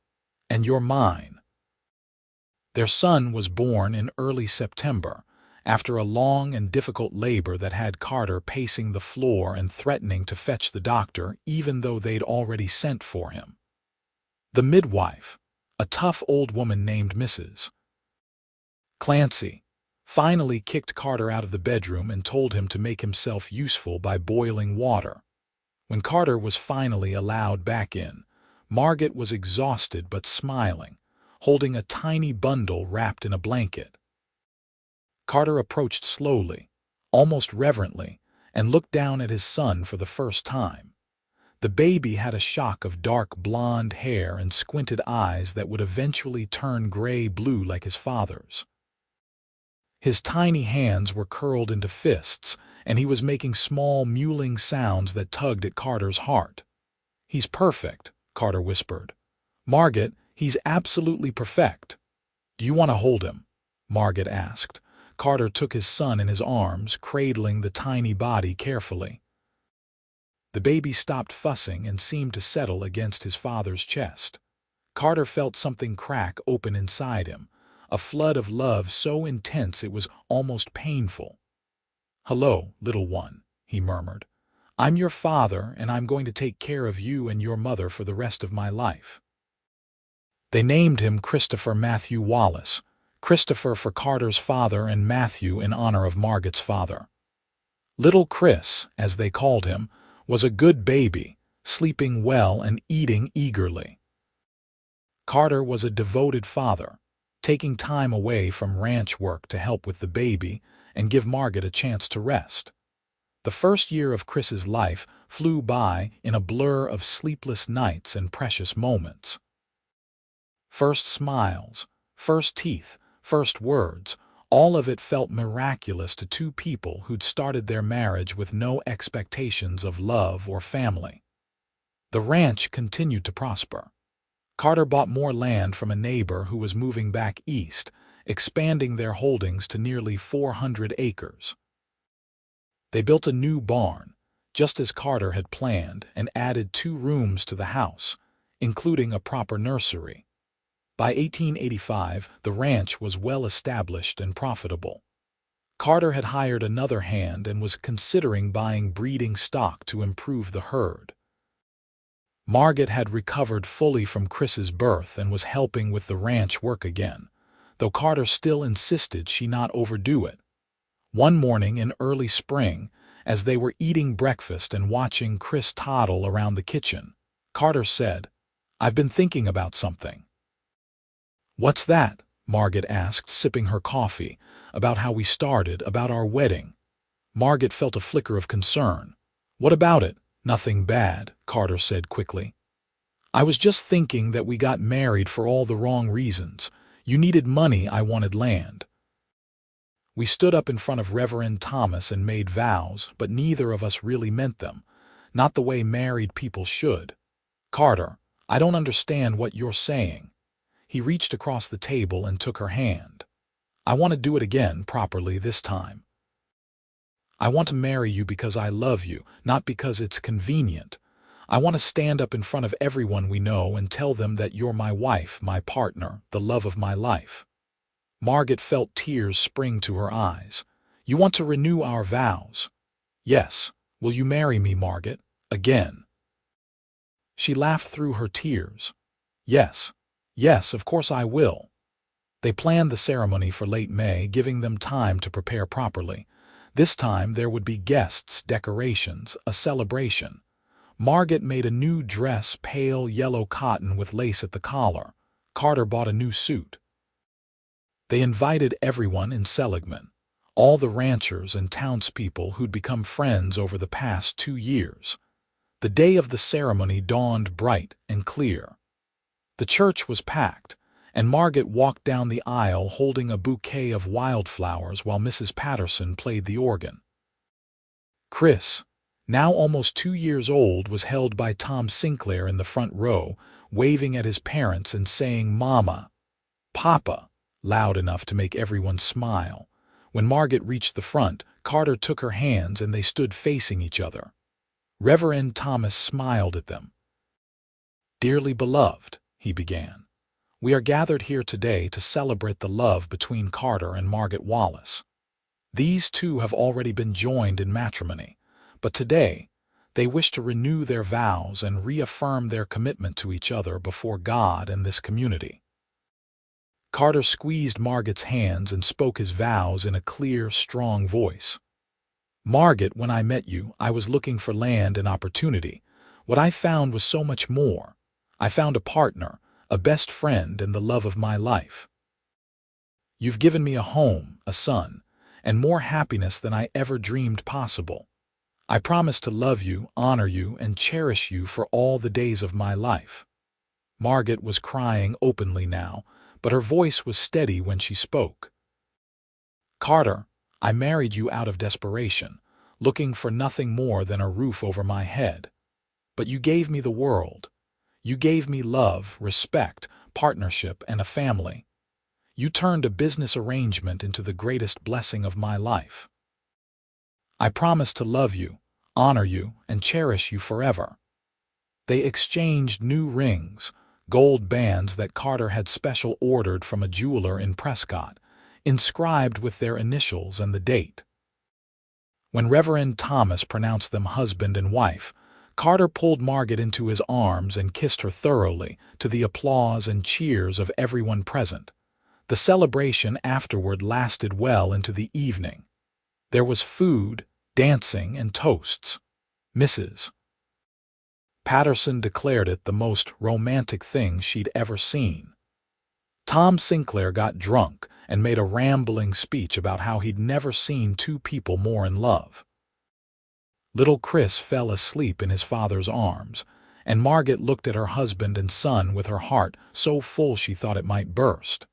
"And you're mine." Their son was born in early September, after a long and difficult labor that had Carter pacing the floor and threatening to fetch the doctor even though they'd already sent for him. The midwife, a tough old woman named Mrs. Clancy, finally kicked Carter out of the bedroom and told him to make himself useful by boiling water. When Carter was finally allowed back in, Margot was exhausted but smiling, holding a tiny bundle wrapped in a blanket. Carter approached slowly, almost reverently, and looked down at his son for the first time. The baby had a shock of dark blonde hair and squinted eyes that would eventually turn gray-blue like his father's. His tiny hands were curled into fists, and he was making small mewling sounds that tugged at Carter's heart. "He's perfect," Carter whispered. "Margot, he's absolutely perfect." "Do you want to hold him?" Margot asked. Carter took his son in his arms, cradling the tiny body carefully. The baby stopped fussing and seemed to settle against his father's chest. Carter felt something crack open inside him, a flood of love so intense it was almost painful. "Hello, little one," he murmured. "I'm your father, and I'm going to take care of you and your mother for the rest of my life." They named him Christopher Matthew Wallace, Christopher for Carter's father and Matthew in honor of Margot's father. Little Chris, as they called him, was a good baby, sleeping well and eating eagerly. Carter was a devoted father, taking time away from ranch work to help with the baby and give Margot a chance to rest. The first year of Chris's life flew by in a blur of sleepless nights and precious moments. First smiles, first teeth, first words, all of it felt miraculous to two people who'd started their marriage with no expectations of love or family. The ranch continued to prosper. Carter bought more land from a neighbor who was moving back east, expanding their holdings to nearly 400 acres. They built a new barn, just as Carter had planned, and added 2 rooms to the house, including a proper nursery. By 1885, the ranch was well established and profitable. Carter had hired another hand and was considering buying breeding stock to improve the herd. Margot had recovered fully from Chris's birth and was helping with the ranch work again, though Carter still insisted she not overdo it. One morning in early spring, as they were eating breakfast and watching Chris toddle around the kitchen, Carter said, "I've been thinking about something." "What's that?" Margot asked, sipping her coffee. "About how we started, about our wedding." Margot felt a flicker of concern. "What about it?" "Nothing bad," Carter said quickly. "I was just thinking that we got married for all the wrong reasons. You needed money, I wanted land. We stood up in front of Reverend Thomas and made vows, but neither of us really meant them, not the way married people should. Carter, I don't understand what you're saying." He reached across the table and took her hand. "I want to do it again, properly this time. I want to marry you because I love you, not because it's convenient. I want to stand up in front of everyone we know and tell them that you're my wife, my partner, the love of my life." Margot felt tears spring to her eyes. "You want to renew our vows?" "Yes. Will you marry me, Margot? Again?" She laughed through her tears. "Yes. Yes, of course I will." They planned the ceremony for late May, giving them time to prepare properly. This time there would be guests, decorations, a celebration. Margot made a new dress, pale yellow cotton with lace at the collar. Carter bought a new suit. They invited everyone in Seligman, all the ranchers and townspeople who'd become friends over the past 2 years. The day of the ceremony dawned bright and clear. The church was packed, and Margot walked down the aisle holding a bouquet of wildflowers while Mrs. Patterson played the organ. Chris, now almost 2 years old, was held by Tom Sinclair in the front row, waving at his parents and saying "Mama," "Papa," loud enough to make everyone smile. When Margot reached the front, Carter took her hands and they stood facing each other. Reverend Thomas smiled at them. "Dearly beloved," he began, We are gathered here today to celebrate the love between Carter and Margot Wallace. These two have already been joined in matrimony, but today they wish to renew their vows and reaffirm their commitment to each other before God and this community. Carter squeezed Margot's hands and spoke his vows in a clear, strong voice. Margot, when I met you, I was looking for land and opportunity. What I found was so much more. I found a partner, a best friend, and the love of my life. You've given me a home, a son, and more happiness than I ever dreamed possible. I promise to love you, honor you, and cherish you for all the days of my life. Margot was crying openly now, but her voice was steady when she spoke. Carter, I married you out of desperation, looking for nothing more than a roof over my head. But you gave me the world. You gave me love, respect, partnership, and a family. You turned a business arrangement into the greatest blessing of my life. I promise to love you, honor you, and cherish you forever. They exchanged new rings, gold bands that Carter had special ordered from a jeweler in Prescott, inscribed with their initials and the date. When Reverend Thomas pronounced them husband and wife, Carter pulled Margot into his arms and kissed her thoroughly, to the applause and cheers of everyone present. The celebration afterward lasted well into the evening. There was food, dancing, and toasts. Mrs. Patterson declared it the most romantic thing she'd ever seen. Tom Sinclair got drunk and made a rambling speech about how he'd never seen two people more in love. Little Chris fell asleep in his father's arms, and Margot looked at her husband and son with her heart so full she thought it might burst.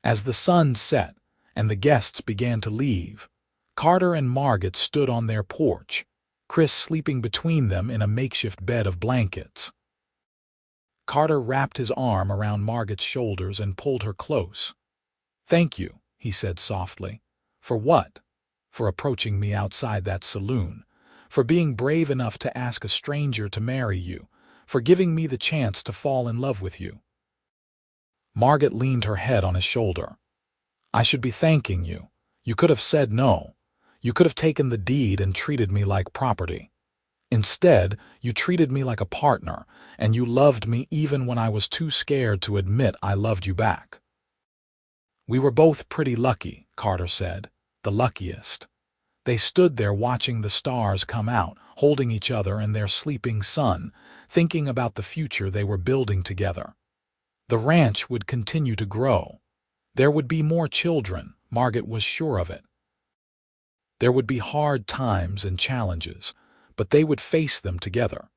As the sun set and the guests began to leave, Carter and Margot stood on their porch, Chris sleeping between them in a makeshift bed of blankets. Carter wrapped his arm around Margot's shoulders and pulled her close. "Thank you," he said softly. "For what? For approaching me outside that saloon, for being brave enough to ask a stranger to marry you, for giving me the chance to fall in love with you." Margot leaned her head on his shoulder. "I should be thanking you. You could have said no. You could have taken the deed and treated me like property. Instead, you treated me like a partner, and you loved me even when I was too scared to admit I loved you back." "We were both pretty lucky," Carter said, "the luckiest." They stood there watching the stars come out, holding each other and their sleeping son, thinking about the future they were building together. The ranch would continue to grow. There would be more children, Margot was sure of it. There would be hard times and challenges, but they would face them together.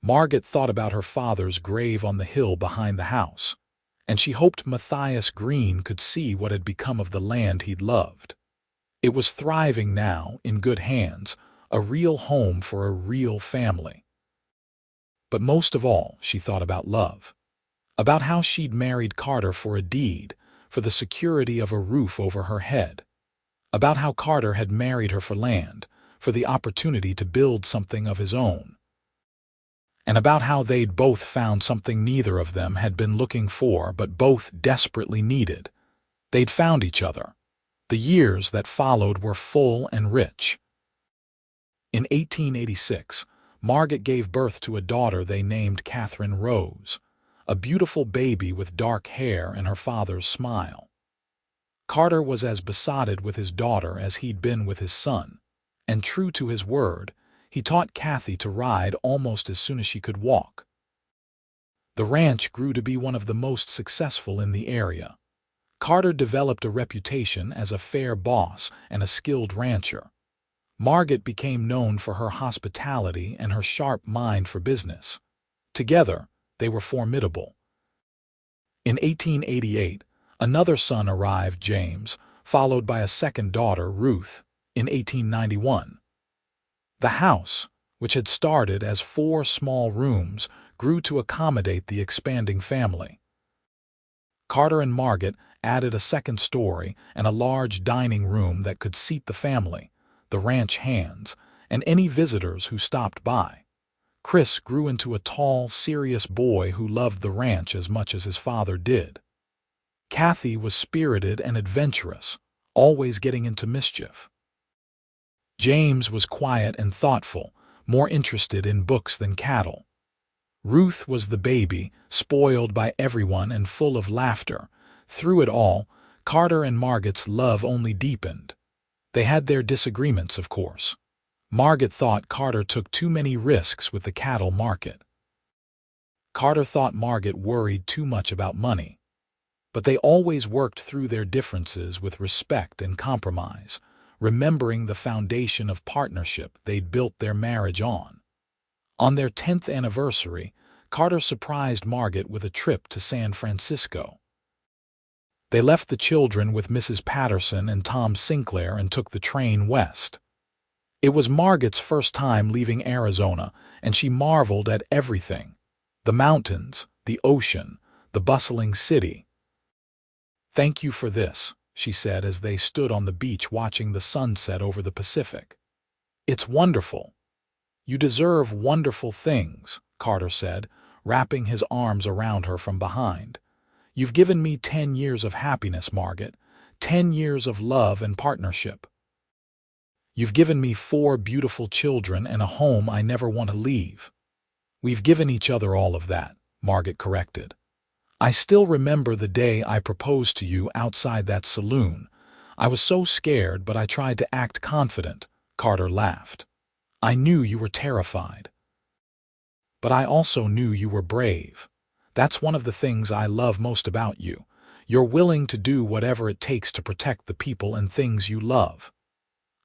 Margot thought about her father's grave on the hill behind the house, and she hoped Matthias Greene could see what had become of the land he'd loved. It was thriving now, in good hands, a real home for a real family. But most of all, she thought about love. About how she'd married Carter for a deed, for the security of a roof over her head. About how Carter had married her for land, for the opportunity to build something of his own. And about how they'd both found something neither of them had been looking for but both desperately needed. They'd found each other. The years that followed were full and rich. In 1886, Margot gave birth to a daughter they named Catherine Rose, a beautiful baby with dark hair and her father's smile. Carter was as besotted with his daughter as he'd been with his son, and true to his word, he taught Kathy to ride almost as soon as she could walk. The ranch grew to be one of the most successful in the area. Carter developed a reputation as a fair boss and a skilled rancher. Margot became known for her hospitality and her sharp mind for business. Together, they were formidable. In 1888, another son arrived, James, followed by a second daughter, Ruth, in 1891. The house, which had started as 4 small rooms, grew to accommodate the expanding family. Carter and Margot added a second story and a large dining room that could seat the family, the ranch hands, and any visitors who stopped by. Chris grew into a tall, serious boy who loved the ranch as much as his father did. Kathy was spirited and adventurous, always getting into mischief. James was quiet and thoughtful, more interested in books than cattle. Ruth was the baby, spoiled by everyone and full of laughter. Through it all, Carter and Margot's love only deepened. They had their disagreements, of course. Margot thought Carter took too many risks with the cattle market. Carter thought Margot worried too much about money. But they always worked through their differences with respect and compromise, remembering the foundation of partnership they'd built their marriage on. On their 10th anniversary, Carter surprised Margot with a trip to San Francisco. They left the children with Mrs. Patterson and Tom Sinclair and took the train west. It was Margot's first time leaving Arizona, and she marveled at everything: the mountains, the ocean, the bustling city. "Thank you for this," she said as they stood on the beach watching the sunset over the Pacific. "It's wonderful." "You deserve wonderful things," Carter said, wrapping his arms around her from behind. "You've given me 10 years of happiness, Margot, 10 years of love and partnership. You've given me 4 beautiful children and a home I never want to leave." "We've given each other all of that," Margot corrected. "I still remember the day I proposed to you outside that saloon. I was so scared, but I tried to act confident," Carter laughed. "I knew you were terrified. But I also knew you were brave. That's one of the things I love most about you. You're willing to do whatever it takes to protect the people and things you love."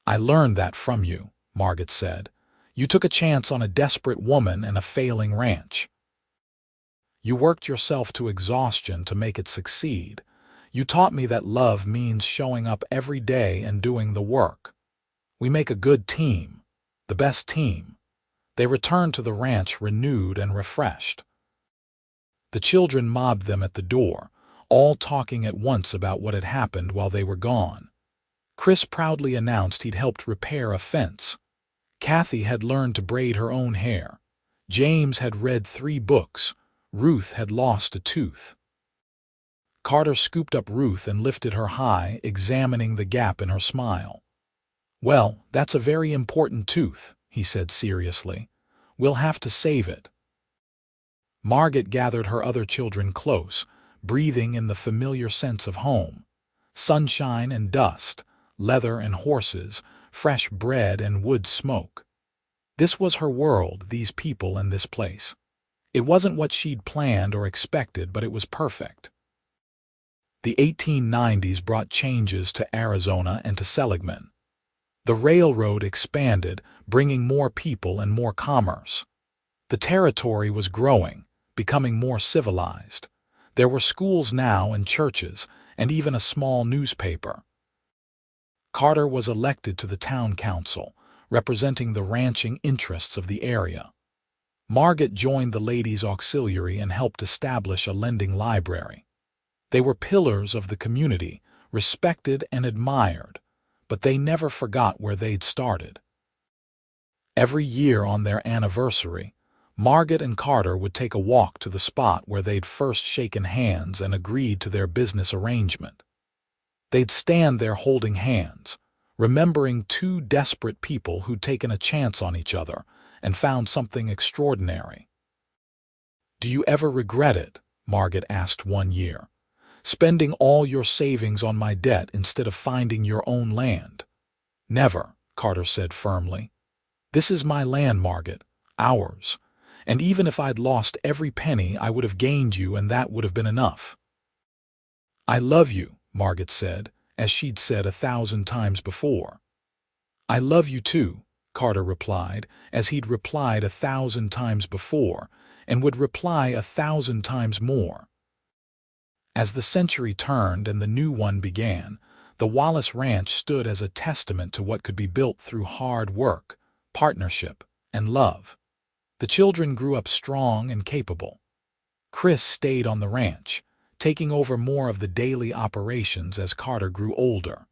"I learned that from you," Margot said. "You took a chance on a desperate woman and a failing ranch. You worked yourself to exhaustion to make it succeed. You taught me that love means showing up every day and doing the work. We make a good team, the best team." They returned to the ranch renewed and refreshed. The children mobbed them at the door, all talking at once about what had happened while they were gone. Chris proudly announced he'd helped repair a fence. Kathy had learned to braid her own hair. James had read 3 books. Ruth had lost a tooth. Carter scooped up Ruth and lifted her high, examining the gap in her smile. "Well, that's a very important tooth," he said seriously. "We'll have to save it." Margot gathered her other children close, breathing in the familiar sense of home. Sunshine and dust, leather and horses, fresh bread and wood smoke. This was her world, these people and this place. It wasn't what she'd planned or expected, but it was perfect. The 1890s brought changes to Arizona and to Seligman. The railroad expanded, bringing more people and more commerce. The territory was growing, becoming more civilized. There were schools now and churches, and even a small newspaper. Carter was elected to the town council, representing the ranching interests of the area. Margot joined the Ladies' Auxiliary and helped establish a lending library. They were pillars of the community, respected and admired, but they never forgot where they'd started. Every year on their anniversary, Margot and Carter would take a walk to the spot where they'd first shaken hands and agreed to their business arrangement. They'd stand there holding hands, remembering 2 desperate people who'd taken a chance on each other and found something extraordinary. "Do you ever regret it?" Margot asked one year. "Spending all your savings on my debt instead of finding your own land?" "Never," Carter said firmly. "This is my land, Margot, ours. And even if I'd lost every penny, I would have gained you, and that would have been enough." "I love you," Margot said, as she'd said 1,000 times before. "I love you too," Carter replied, as he'd replied 1,000 times before, and would reply 1,000 times more. As the century turned and the new one began, the Wallace Ranch stood as a testament to what could be built through hard work, partnership, and love. The children grew up strong and capable. Chris stayed on the ranch, taking over more of the daily operations as Carter grew older.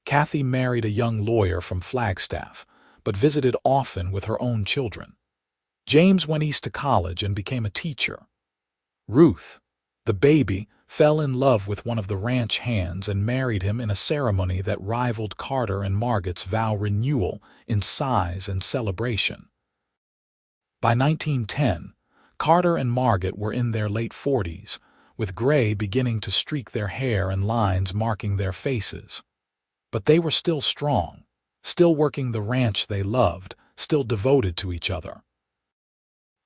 Kathy married a young lawyer from Flagstaff, but visited often with her own children. James went east to college and became a teacher. Ruth, the baby, fell in love with one of the ranch hands and married him in a ceremony that rivaled Carter and Margot's vow renewal in size and celebration. By 1910, Carter and Margot were in their late 40s, with gray beginning to streak their hair and lines marking their faces. But they were still strong, still working the ranch they loved, still devoted to each other.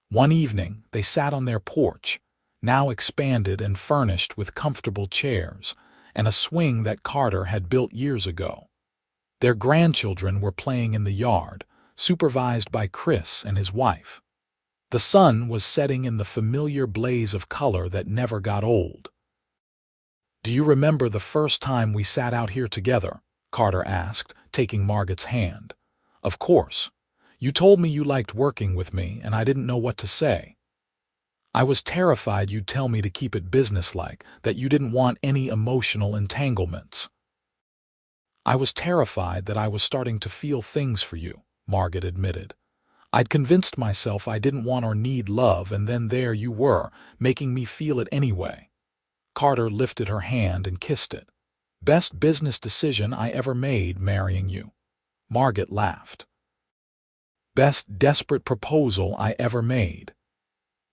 One evening, they sat on their porch, now expanded and furnished with comfortable chairs, and a swing that Carter had built years ago. Their grandchildren were playing in the yard, supervised by Chris and his wife. The sun was setting in the familiar blaze of color that never got old. "Do you remember the first time we sat out here together?" Carter asked, taking Margot's hand. "Of course. You told me you liked working with me, and I didn't know what to say. I was terrified you'd tell me to keep it businesslike, that you didn't want any emotional entanglements." "I was terrified that I was starting to feel things for you," Margot admitted. "I'd convinced myself I didn't want or need love, and then there you were, making me feel it anyway." Carter lifted her hand and kissed it. "Best business decision I ever made, marrying you." Margot laughed. "Best desperate proposal I ever made."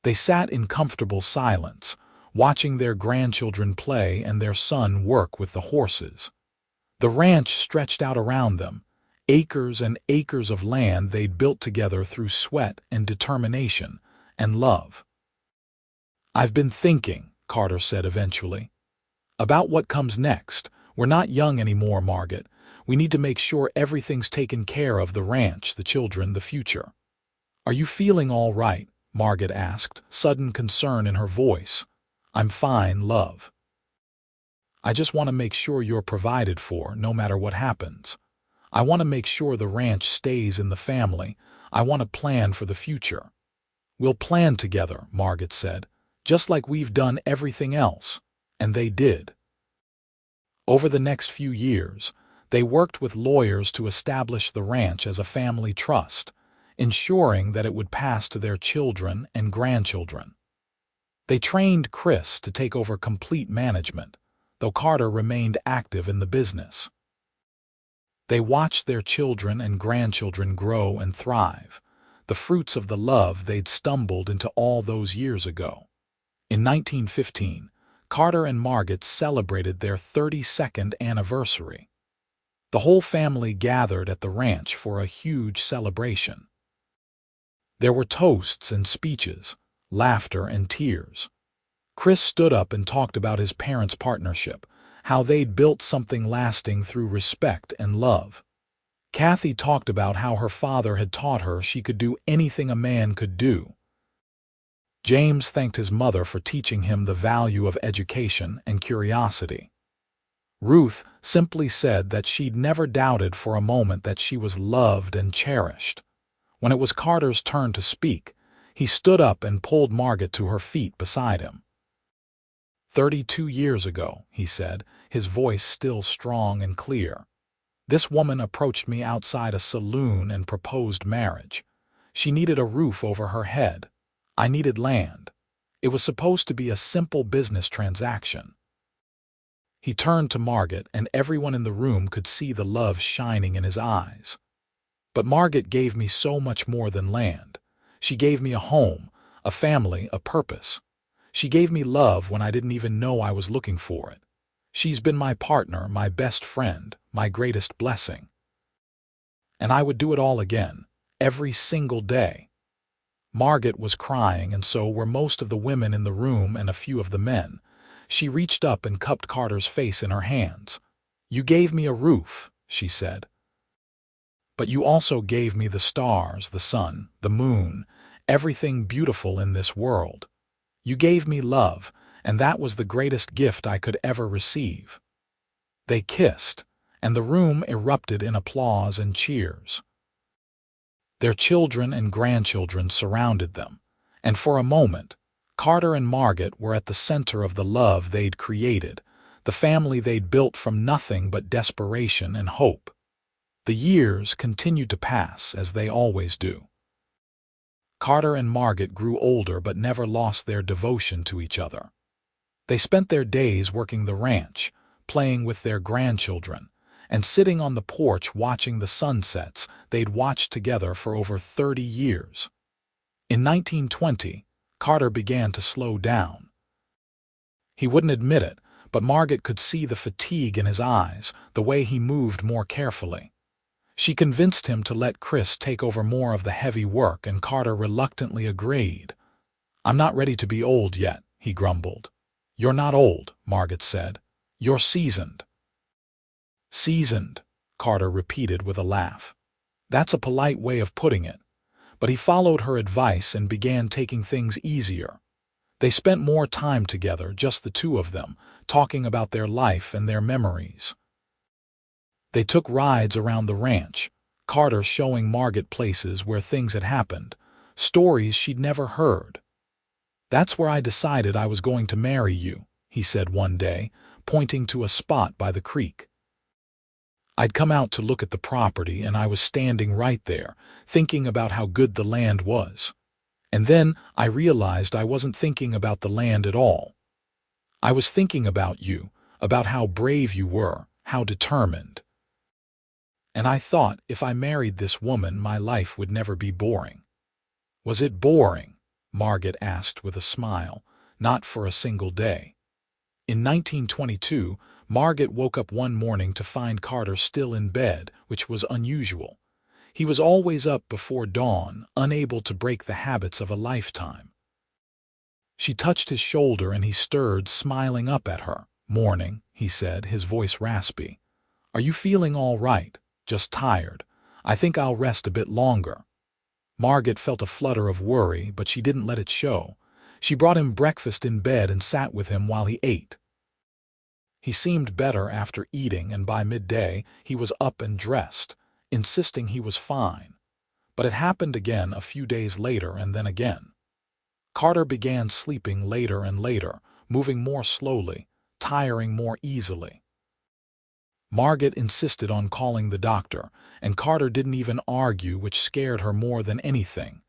They sat in comfortable silence, watching their grandchildren play and their son work with the horses. The ranch stretched out around them, acres and acres of land they'd built together through sweat and determination and love. "I've been thinking," Carter said eventually, "about what comes next. We're not young anymore, Margot. We need to make sure everything's taken care of: the ranch, the children, the future." "Are you feeling all right?" Margot asked, sudden concern in her voice. "I'm fine, love. I just want to make sure you're provided for, no matter what happens. I want to make sure the ranch stays in the family. I want to plan for the future." "We'll plan together," Margot said, "just like we've done everything else." And they did. Over the next few years, they worked with lawyers to establish the ranch as a family trust, ensuring that it would pass to their children and grandchildren. They trained Chris to take over complete management, though Carter remained active in the business. They watched their children and grandchildren grow and thrive, the fruits of the love they'd stumbled into all those years ago. In 1915, Carter and Margot celebrated their 32nd anniversary. The whole family gathered at the ranch for a huge celebration. There were toasts and speeches, laughter and tears. Chris stood up and talked about his parents' partnership, how they'd built something lasting through respect and love. Kathy talked about how her father had taught her she could do anything a man could do. James thanked his mother for teaching him the value of education and curiosity. Ruth simply said that she'd never doubted for a moment that she was loved and cherished. When it was Carter's turn to speak, he stood up and pulled Margot to her feet beside him. 32 years ago," he said, his voice still strong and clear, "this woman approached me outside a saloon and proposed marriage. She needed a roof over her head. I needed land. It was supposed to be a simple business transaction." He turned to Margot, and everyone in the room could see the love shining in his eyes. "But Margot gave me so much more than land. She gave me a home, a family, a purpose. She gave me love when I didn't even know I was looking for it. She's been my partner, my best friend, my greatest blessing. And I would do it all again, every single day." Margot was crying, and so were most of the women in the room and a few of the men. She reached up and cupped Carter's face in her hands. "You gave me a roof," she said. "But you also gave me the stars, the sun, the moon, everything beautiful in this world. You gave me love, and that was the greatest gift I could ever receive." They kissed, and the room erupted in applause and cheers. Their children and grandchildren surrounded them, and for a moment, Carter and Margot were at the center of the love they'd created, the family they'd built from nothing but desperation and hope. The years continued to pass, as they always do. Carter and Margot grew older but never lost their devotion to each other. They spent their days working the ranch, playing with their grandchildren, and sitting on the porch watching the sunsets they'd watched together for over 30 years. In 1920, Carter began to slow down. He wouldn't admit it, but Margot could see the fatigue in his eyes, the way he moved more carefully. She convinced him to let Chris take over more of the heavy work, and Carter reluctantly agreed. "I'm not ready to be old yet," he grumbled. "You're not old," Margot said. "You're seasoned." "Seasoned," Carter repeated with a laugh. That's a polite way of putting it. But he followed her advice and began taking things easier. They spent more time together, just the two of them, talking about their life and their memories. They took rides around the ranch, Carter showing Margot places where things had happened, stories she'd never heard. "That's where I decided I was going to marry you," he said one day, pointing to a spot by the creek. "I'd come out to look at the property, and I was standing right there, thinking about how good the land was. And then I realized I wasn't thinking about the land at all. I was thinking about you, about how brave you were, how determined. And I thought if I married this woman, my life would never be boring." "Was it boring?" Margot asked with a smile. "Not for a single day." In 1922, Margot woke up one morning to find Carter still in bed, which was unusual. He was always up before dawn, unable to break the habits of a lifetime. She touched his shoulder and he stirred, smiling up at her. "Morning," he said, his voice raspy. "Are you feeling all right?" "Just tired. I think I'll rest a bit longer." Margot felt a flutter of worry, but she didn't let it show. She brought him breakfast in bed and sat with him while he ate. He seemed better after eating, and by midday he was up and dressed, insisting he was fine. But it happened again a few days later, and then again. Carter began sleeping later and later, moving more slowly, tiring more easily. Margot insisted on calling the doctor, and Carter didn't even argue, which scared her more than anything.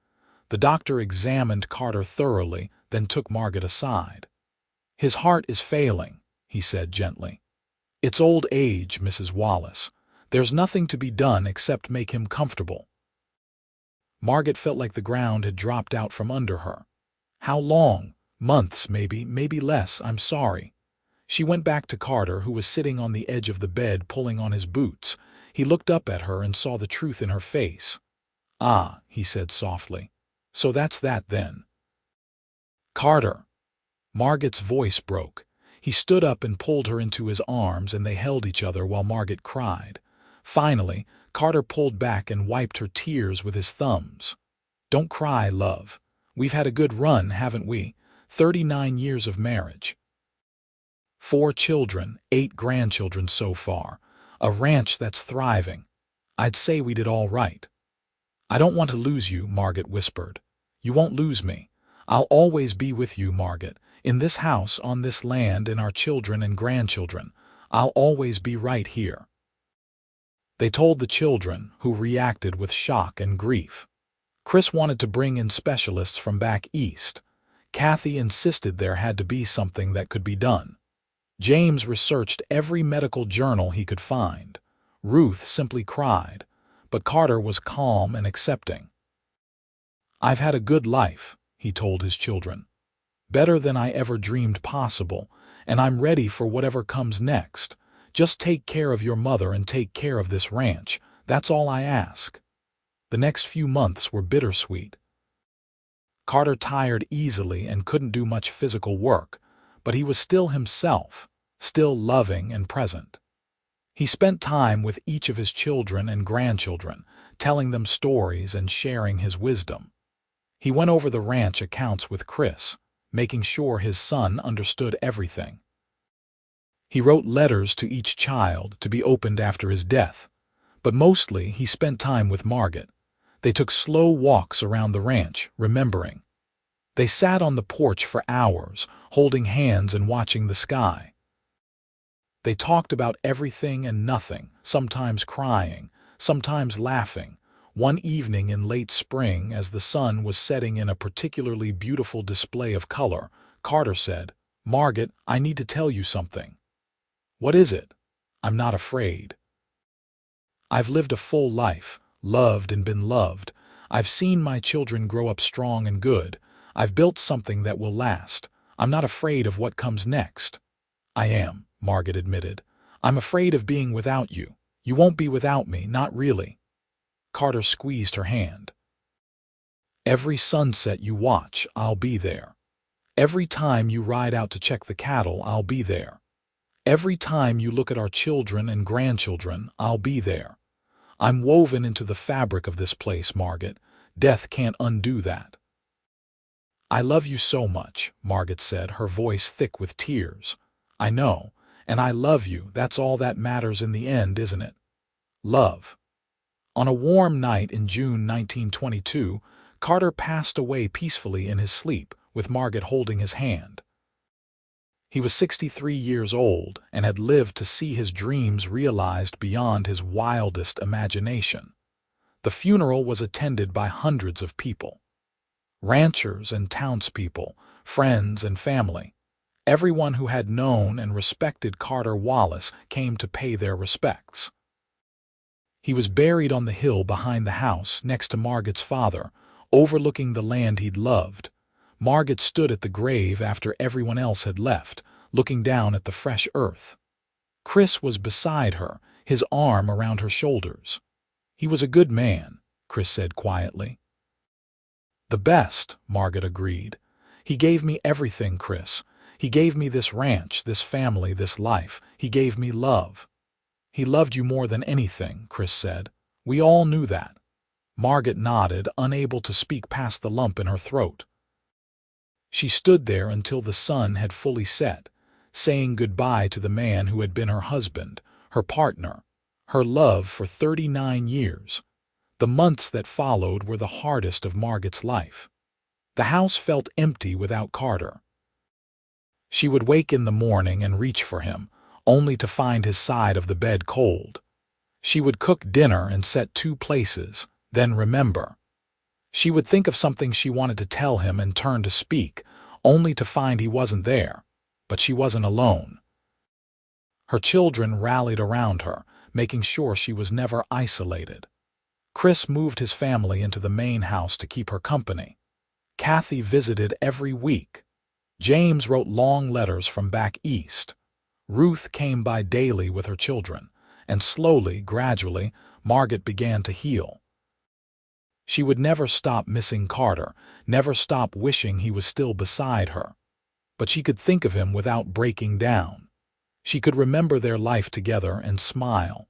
The doctor examined Carter thoroughly, then took Margot aside. "His heart is failing," he said gently. "It's old age, Mrs. Wallace. There's nothing to be done except make him comfortable." Margot felt like the ground had dropped out from under her. "How long?" "Months, maybe less. I'm sorry." She went back to Carter, who was sitting on the edge of the bed pulling on his boots. He looked up at her and saw the truth in her face. "Ah," he said softly. "So that's that then." "Carter." Margot's voice broke. He stood up and pulled her into his arms, and they held each other while Margot cried. Finally, Carter pulled back and wiped her tears with his thumbs. "Don't cry, love. We've had a good run, haven't we? 39 years of marriage. 4 children, 8 grandchildren so far. A ranch that's thriving. I'd say we did all right." "I don't want to lose you," Margot whispered. "You won't lose me. I'll always be with you, Margot. In this house, on this land, in our children and grandchildren. I'll always be right here." They told the children, who reacted with shock and grief. Chris wanted to bring in specialists from back east. Kathy insisted there had to be something that could be done. James researched every medical journal he could find. Ruth simply cried, but Carter was calm and accepting. "I've had a good life," he told his children. "Better than I ever dreamed possible, and I'm ready for whatever comes next. Just take care of your mother and take care of this ranch. That's all I ask." The next few months were bittersweet. Carter tired easily and couldn't do much physical work, but he was still himself, still loving and present. He spent time with each of his children and grandchildren, telling them stories and sharing his wisdom. He went over the ranch accounts with Chris, making sure his son understood everything. He wrote letters to each child to be opened after his death, but mostly he spent time with Margot. They took slow walks around the ranch, remembering. They sat on the porch for hours, holding hands and watching the sky. They talked about everything and nothing, sometimes crying, sometimes laughing, One evening in late spring, as the sun was setting in a particularly beautiful display of color, Carter said, "Margot, I need to tell you something." "What is it?" "I'm not afraid. I've lived a full life, loved and been loved. I've seen my children grow up strong and good. I've built something that will last. I'm not afraid of what comes next." "I am," Margot admitted. "I'm afraid of being without you. You won't be without me, not really." Carter squeezed her hand. "Every sunset you watch, I'll be there. Every time you ride out to check the cattle, I'll be there. Every time you look at our children and grandchildren, I'll be there. I'm woven into the fabric of this place, Margot. Death can't undo that." "I love you so much," Margot said, her voice thick with tears. "I know, and I love you. That's all that matters in the end, isn't it? Love." On a warm night in June 1922, Carter passed away peacefully in his sleep, with Margot holding his hand. He was 63 years old and had lived to see his dreams realized beyond his wildest imagination. The funeral was attended by hundreds of people. Ranchers and townspeople, friends and family. Everyone who had known and respected Carter Wallace came to pay their respects. He was buried on the hill behind the house next to Margot's father, overlooking the land he'd loved. Margot stood at the grave after everyone else had left, looking down at the fresh earth. Chris was beside her, his arm around her shoulders. "He was a good man," Chris said quietly. "The best," Margot agreed. "He gave me everything, Chris. He gave me this ranch, this family, this life. He gave me love." "He loved you more than anything," Chris said. "We all knew that." Margot nodded, unable to speak past the lump in her throat. She stood there until the sun had fully set, saying goodbye to the man who had been her husband, her partner, her love for 39 years. The months that followed were the hardest of Margot's life. The house felt empty without Carter. She would wake in the morning and reach for him, only to find his side of the bed cold. She would cook dinner and set 2 places, then remember. She would think of something she wanted to tell him and turn to speak, only to find he wasn't there. But she wasn't alone. Her children rallied around her, making sure she was never isolated. Chris moved his family into the main house to keep her company. Kathy visited every week. James wrote long letters from back east. Ruth came by daily with her children, and slowly, gradually, Margot began to heal. She would never stop missing Carter, never stop wishing he was still beside her. But she could think of him without breaking down. She could remember their life together and smile.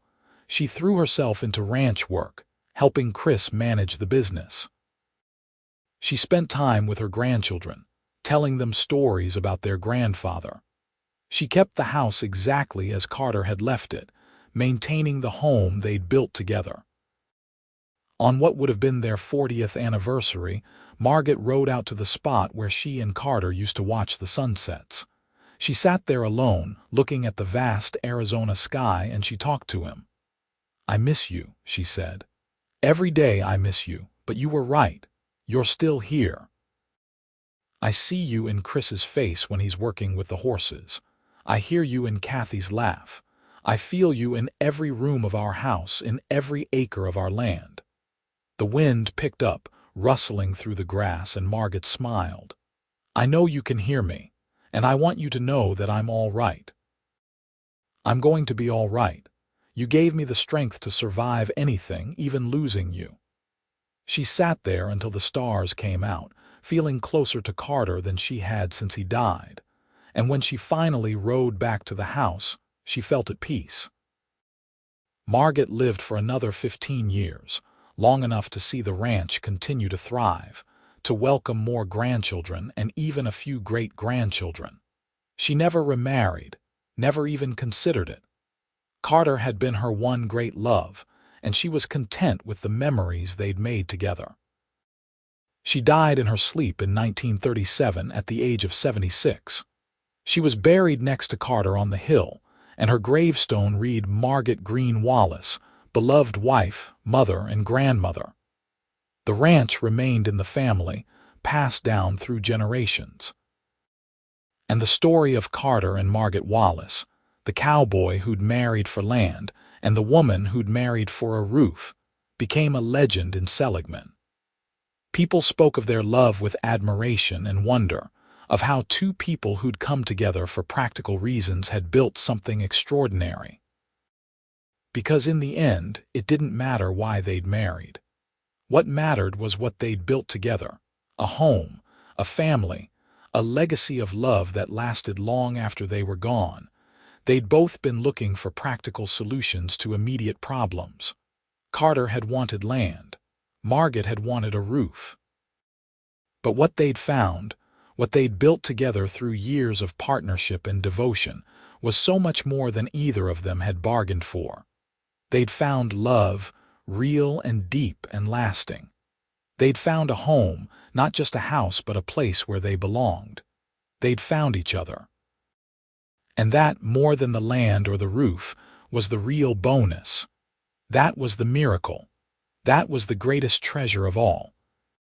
She threw herself into ranch work, helping Chris manage the business. She spent time with her grandchildren, telling them stories about their grandfather. She kept the house exactly as Carter had left it, maintaining the home they'd built together. On what would have been their 40th anniversary, Margot rode out to the spot where she and Carter used to watch the sunsets. She sat there alone, looking at the vast Arizona sky, and she talked to him. "I miss you," she said. "Every day I miss you, but you were right. You're still here. I see you in Chris's face when he's working with the horses. I hear you in Kathy's laugh. I feel you in every room of our house, in every acre of our land." The wind picked up, rustling through the grass, and Margot smiled. "I know you can hear me, and I want you to know that I'm all right. I'm going to be all right. You gave me the strength to survive anything, even losing you." She sat there until the stars came out, feeling closer to Carter than she had since he died. And when she finally rode back to the house, she felt at peace. Margot lived for another 15 years, long enough to see the ranch continue to thrive, to welcome more grandchildren and even a few great-grandchildren. She never remarried, never even considered it. Carter had been her one great love, and she was content with the memories they'd made together. She died in her sleep in 1937 at the age of 76. She was buried next to Carter on the hill, and her gravestone read Margot Greene Wallace, beloved wife, mother, and grandmother. The ranch remained in the family, passed down through generations. And the story of Carter and Margot Wallace, the cowboy who'd married for land and the woman who'd married for a roof, became a legend in Seligman. People spoke of their love with admiration and wonder, of how two people who'd come together for practical reasons had built something extraordinary. Because in the end, it didn't matter why they'd married. What mattered was what they'd built together: a home, a family, a legacy of love that lasted long after they were gone. They'd both been looking for practical solutions to immediate problems. Carter had wanted land. Margot had wanted a roof. But what they'd found, what they'd built together through years of partnership and devotion, was so much more than either of them had bargained for. They'd found love, real and deep and lasting. They'd found a home, not just a house but a place where they belonged. They'd found each other. And that, more than the land or the roof, was the real bonus. That was the miracle. That was the greatest treasure of all.